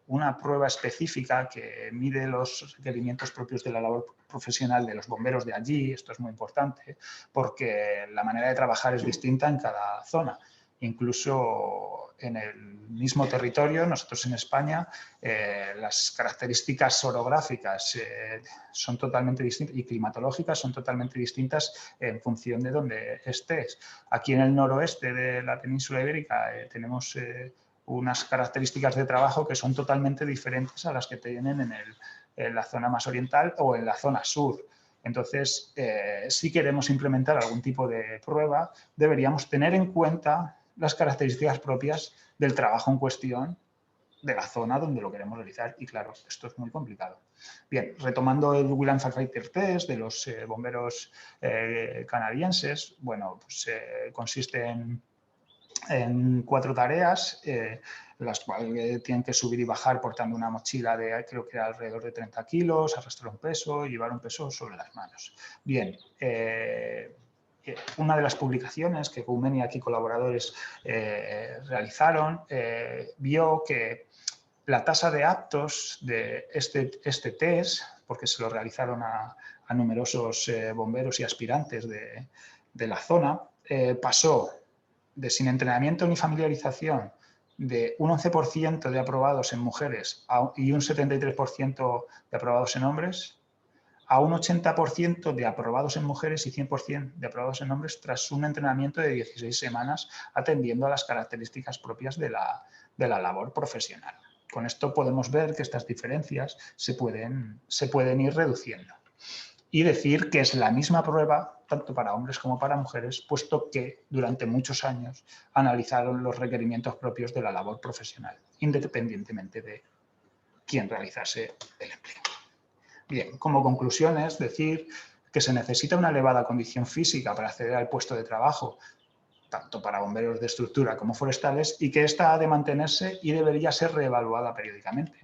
una prueba específica que mide los requerimientos propios de la labor profesional de los bomberos de allí. Esto es muy importante porque la manera de trabajar es distinta en cada zona. Incluso en el mismo territorio, nosotros en España, las características orográficas son totalmente distintas y climatológicas son totalmente distintas en función de dónde estés. Aquí en el noroeste de la península ibérica tenemos unas características de trabajo que son totalmente diferentes a las que tienen en la zona más oriental o en la zona sur. Entonces, si queremos implementar algún tipo de prueba, deberíamos tener en cuenta las características propias del trabajo en cuestión de la zona donde lo queremos realizar. Y claro, esto es muy complicado. Bien, retomando el William Firefighter Test de los bomberos canadienses, bueno, pues consiste en 4 tareas, las cuales tienen que subir y bajar portando una mochila de, creo que era alrededor de 30 kilos, arrastrar un peso y llevar un peso sobre las manos. Bien, una de las publicaciones que Goumen y aquí colaboradores realizaron vio que la tasa de aptos de este test, porque se lo realizaron a numerosos bomberos y aspirantes de la zona, pasó de sin entrenamiento ni familiarización de un 11% de aprobados en mujeres y un 73% de aprobados en hombres a un 80% de aprobados en mujeres y 100% de aprobados en hombres tras un entrenamiento de 16 semanas atendiendo a las características propias de la labor profesional. Con esto podemos ver que estas diferencias se pueden ir reduciendo. Y decir que es la misma prueba tanto para hombres como para mujeres, puesto que durante muchos años analizaron los requerimientos propios de la labor profesional, independientemente de quién realizase el empleo. Bien, como conclusión es decir que se necesita una elevada condición física para acceder al puesto de trabajo, tanto para bomberos de estructura como forestales, y que esta ha de mantenerse y debería ser reevaluada periódicamente.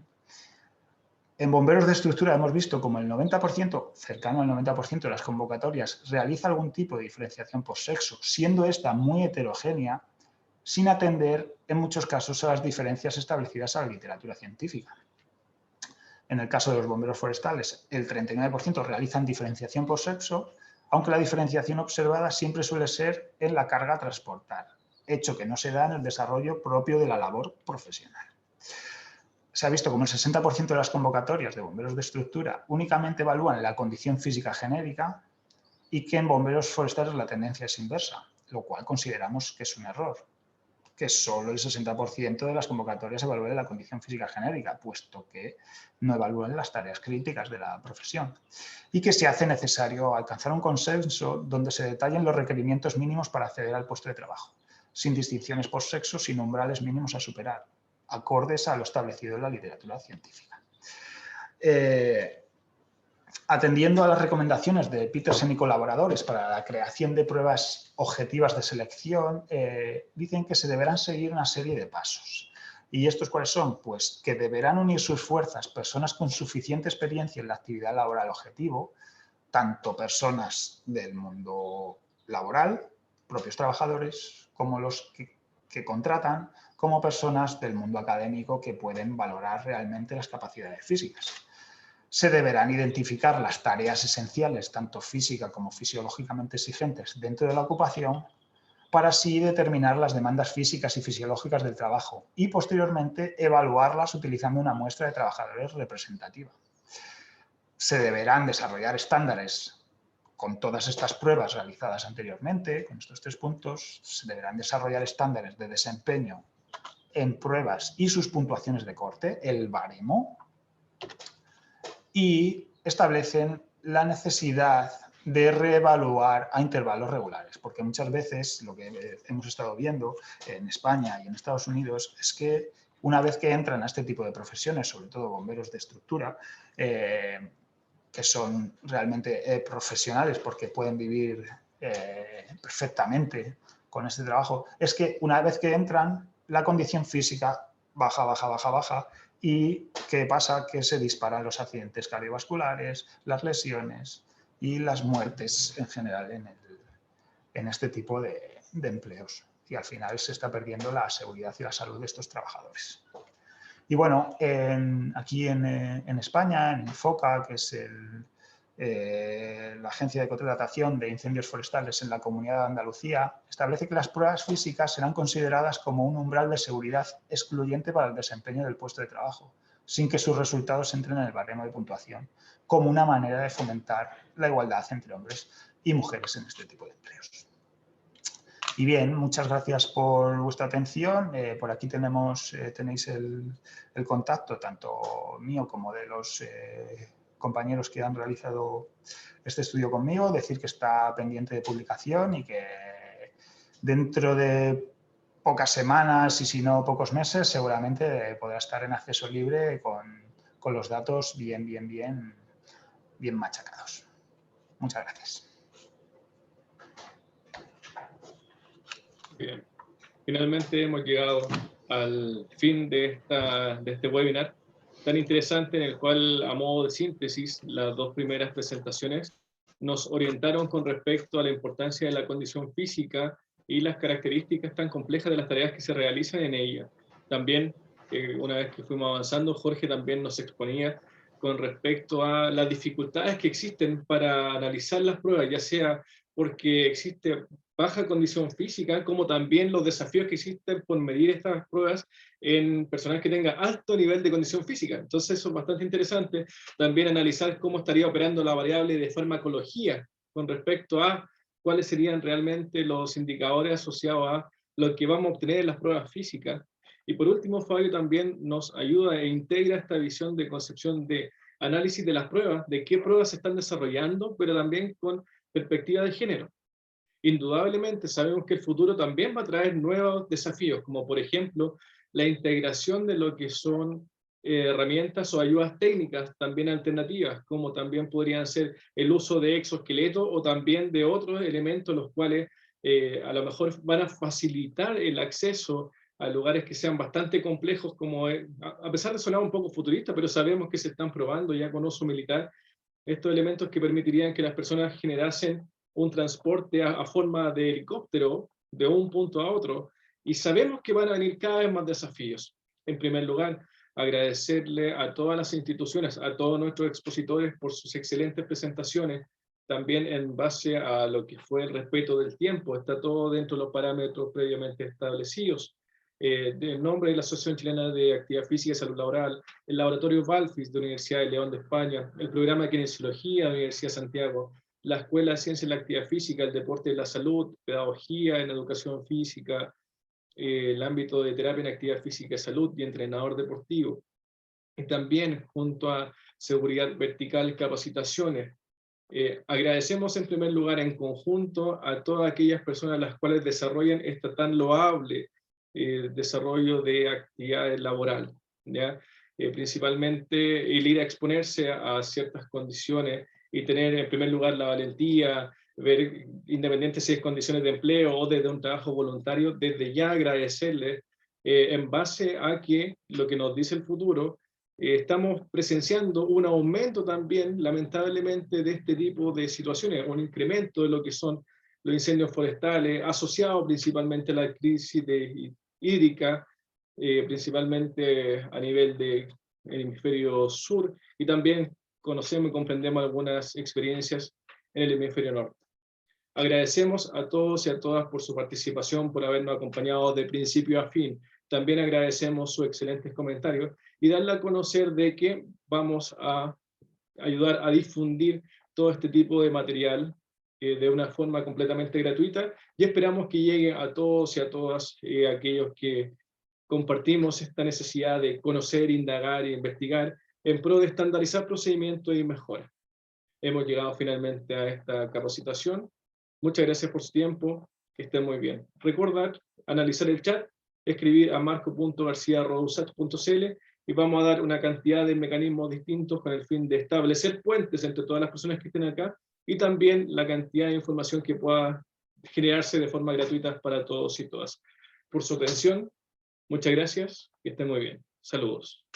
En bomberos de estructura hemos visto como el 90%, cercano al 90% de las convocatorias, realiza algún tipo de diferenciación por sexo, siendo esta muy heterogénea, sin atender en muchos casos a las diferencias establecidas a la literatura científica. En el caso de los bomberos forestales, el 39% realizan diferenciación por sexo, aunque la diferenciación observada siempre suele ser en la carga a transportar, hecho que no se da en el desarrollo propio de la labor profesional. Se ha visto como el 60% de las convocatorias de bomberos de estructura únicamente evalúan la condición física genérica y que en bomberos forestales la tendencia es inversa, lo cual consideramos que es un error, que solo el 60% de las convocatorias evalúen la condición física genérica, puesto que no evalúan las tareas críticas de la profesión, y que se hace necesario alcanzar un consenso donde se detallen los requerimientos mínimos para acceder al puesto de trabajo, sin distinciones por sexo, sin umbrales mínimos a superar, acordes a lo establecido en la literatura científica. Atendiendo a las recomendaciones de Petersen y colaboradores para la creación de pruebas objetivas de selección, dicen que se deberán seguir una serie de pasos. ¿Y estos cuáles son? Pues que deberán unir sus fuerzas personas con suficiente experiencia en la actividad laboral objetivo, tanto personas del mundo laboral, propios trabajadores, como los que contratan, como personas del mundo académico que pueden valorar realmente las capacidades físicas. Se deberán identificar las tareas esenciales, tanto física como fisiológicamente exigentes, dentro de la ocupación, para así determinar las demandas físicas y fisiológicas del trabajo y, posteriormente, evaluarlas utilizando una muestra de trabajadores representativa. Se deberán desarrollar estándares con todas estas pruebas realizadas anteriormente, con estos 3 puntos. Se deberán desarrollar estándares de desempeño en pruebas y sus puntuaciones de corte, el baremo, y establecen la necesidad de reevaluar a intervalos regulares, porque muchas veces lo que hemos estado viendo en España y en Estados Unidos es que una vez que entran a este tipo de profesiones, sobre todo bomberos de estructura, que son realmente profesionales porque pueden vivir perfectamente con este trabajo, es que una vez que entran, la condición física baja. ¿Y qué pasa? Que se disparan los accidentes cardiovasculares, las lesiones y las muertes en general en este tipo de empleos. Y al final se está perdiendo la seguridad y la salud de estos trabajadores. Y bueno, aquí en España, en Infoca, que es la Agencia de Contratación de Incendios Forestales en la Comunidad de Andalucía, establece que las pruebas físicas serán consideradas como un umbral de seguridad excluyente para el desempeño del puesto de trabajo, sin que sus resultados entren en el baremo de puntuación, como una manera de fomentar la igualdad entre hombres y mujeres en este tipo de empleos. Y bien, muchas gracias por vuestra atención. Por aquí tenéis el contacto tanto mío como de los compañeros que han realizado este estudio conmigo. Decir que está pendiente de publicación y que dentro de pocas semanas y si no pocos meses seguramente podrá estar en acceso libre con los datos bien machacados. Muchas gracias. Bien. Finalmente hemos llegado al fin de este webinar tan interesante, en el cual, a modo de síntesis, las 2 primeras presentaciones nos orientaron con respecto a la importancia de la condición física y las características tan complejas de las tareas que se realizan en ella. También, una vez que fuimos avanzando, Jorge también nos exponía con respecto a las dificultades que existen para analizar las pruebas, ya sea porque existe baja condición física, como también los desafíos que existen por medir estas pruebas en personas que tengan alto nivel de condición física. Entonces eso es bastante interesante. También analizar cómo estaría operando la variable de farmacología con respecto a cuáles serían realmente los indicadores asociados a lo que vamos a obtener en las pruebas físicas. Y por último, Fabio también nos ayuda e integra esta visión de concepción de análisis de las pruebas, de qué pruebas se están desarrollando, pero también con perspectiva de género. Indudablemente sabemos que el futuro también va a traer nuevos desafíos, como por ejemplo la integración de lo que son herramientas o ayudas técnicas también alternativas, como también podrían ser el uso de exoesqueletos o también de otros elementos los cuales a lo mejor van a facilitar el acceso a lugares que sean bastante complejos, como a pesar de sonar un poco futurista, pero sabemos que se están probando ya con uso militar estos elementos que permitirían que las personas generasen un transporte a forma de helicóptero de un punto a otro, y sabemos que van a venir cada vez más desafíos. En primer lugar, agradecerle a todas las instituciones, a todos nuestros expositores por sus excelentes presentaciones, también en base a lo que fue el respeto del tiempo, está todo dentro de los parámetros previamente establecidos. En nombre de la Asociación Chilena de Actividad Física y Salud Laboral, el Laboratorio Balfis de la Universidad de León de España, el Programa de Kinesiología de la Universidad de Santiago, la Escuela de Ciencia y la Actividad Física, el deporte y la salud, pedagogía en educación física, el ámbito de terapia en actividad física y salud y entrenador deportivo. Y también junto a seguridad vertical, capacitaciones. Agradecemos en primer lugar en conjunto a todas aquellas personas las cuales desarrollan esta tan loable desarrollo de actividades laborales, ¿ya? Principalmente el ir a exponerse a ciertas condiciones y tener en primer lugar la valentía, ver, independiente si es condiciones de empleo o desde un trabajo voluntario, desde ya agradecerles en base a que lo que nos dice el futuro, estamos presenciando un aumento también, lamentablemente, de este tipo de situaciones, un incremento de lo que son los incendios forestales, asociados principalmente a la crisis hídrica, principalmente a nivel del hemisferio sur, y también conocemos y comprendemos algunas experiencias en el hemisferio norte. Agradecemos a todos y a todas por su participación, por habernos acompañado de principio a fin. También agradecemos sus excelentes comentarios y darle a conocer de que vamos a ayudar a difundir todo este tipo de material de una forma completamente gratuita y esperamos que llegue a todos y a todas aquellos que compartimos esta necesidad de conocer, indagar e investigar en pro de estandarizar procedimientos y mejoras. Hemos llegado finalmente a esta capacitación. Muchas gracias por su tiempo, que estén muy bien. Recordad analizar el chat, escribir a marco.garcia@rousat.cl y vamos a dar una cantidad de mecanismos distintos con el fin de establecer puentes entre todas las personas que estén acá y también la cantidad de información que pueda generarse de forma gratuita para todos y todas. Por su atención, muchas gracias, que estén muy bien. Saludos.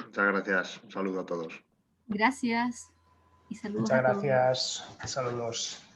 Muchas gracias. Un saludo a todos. Gracias y saludos Muchas a todos. gracias. Saludos.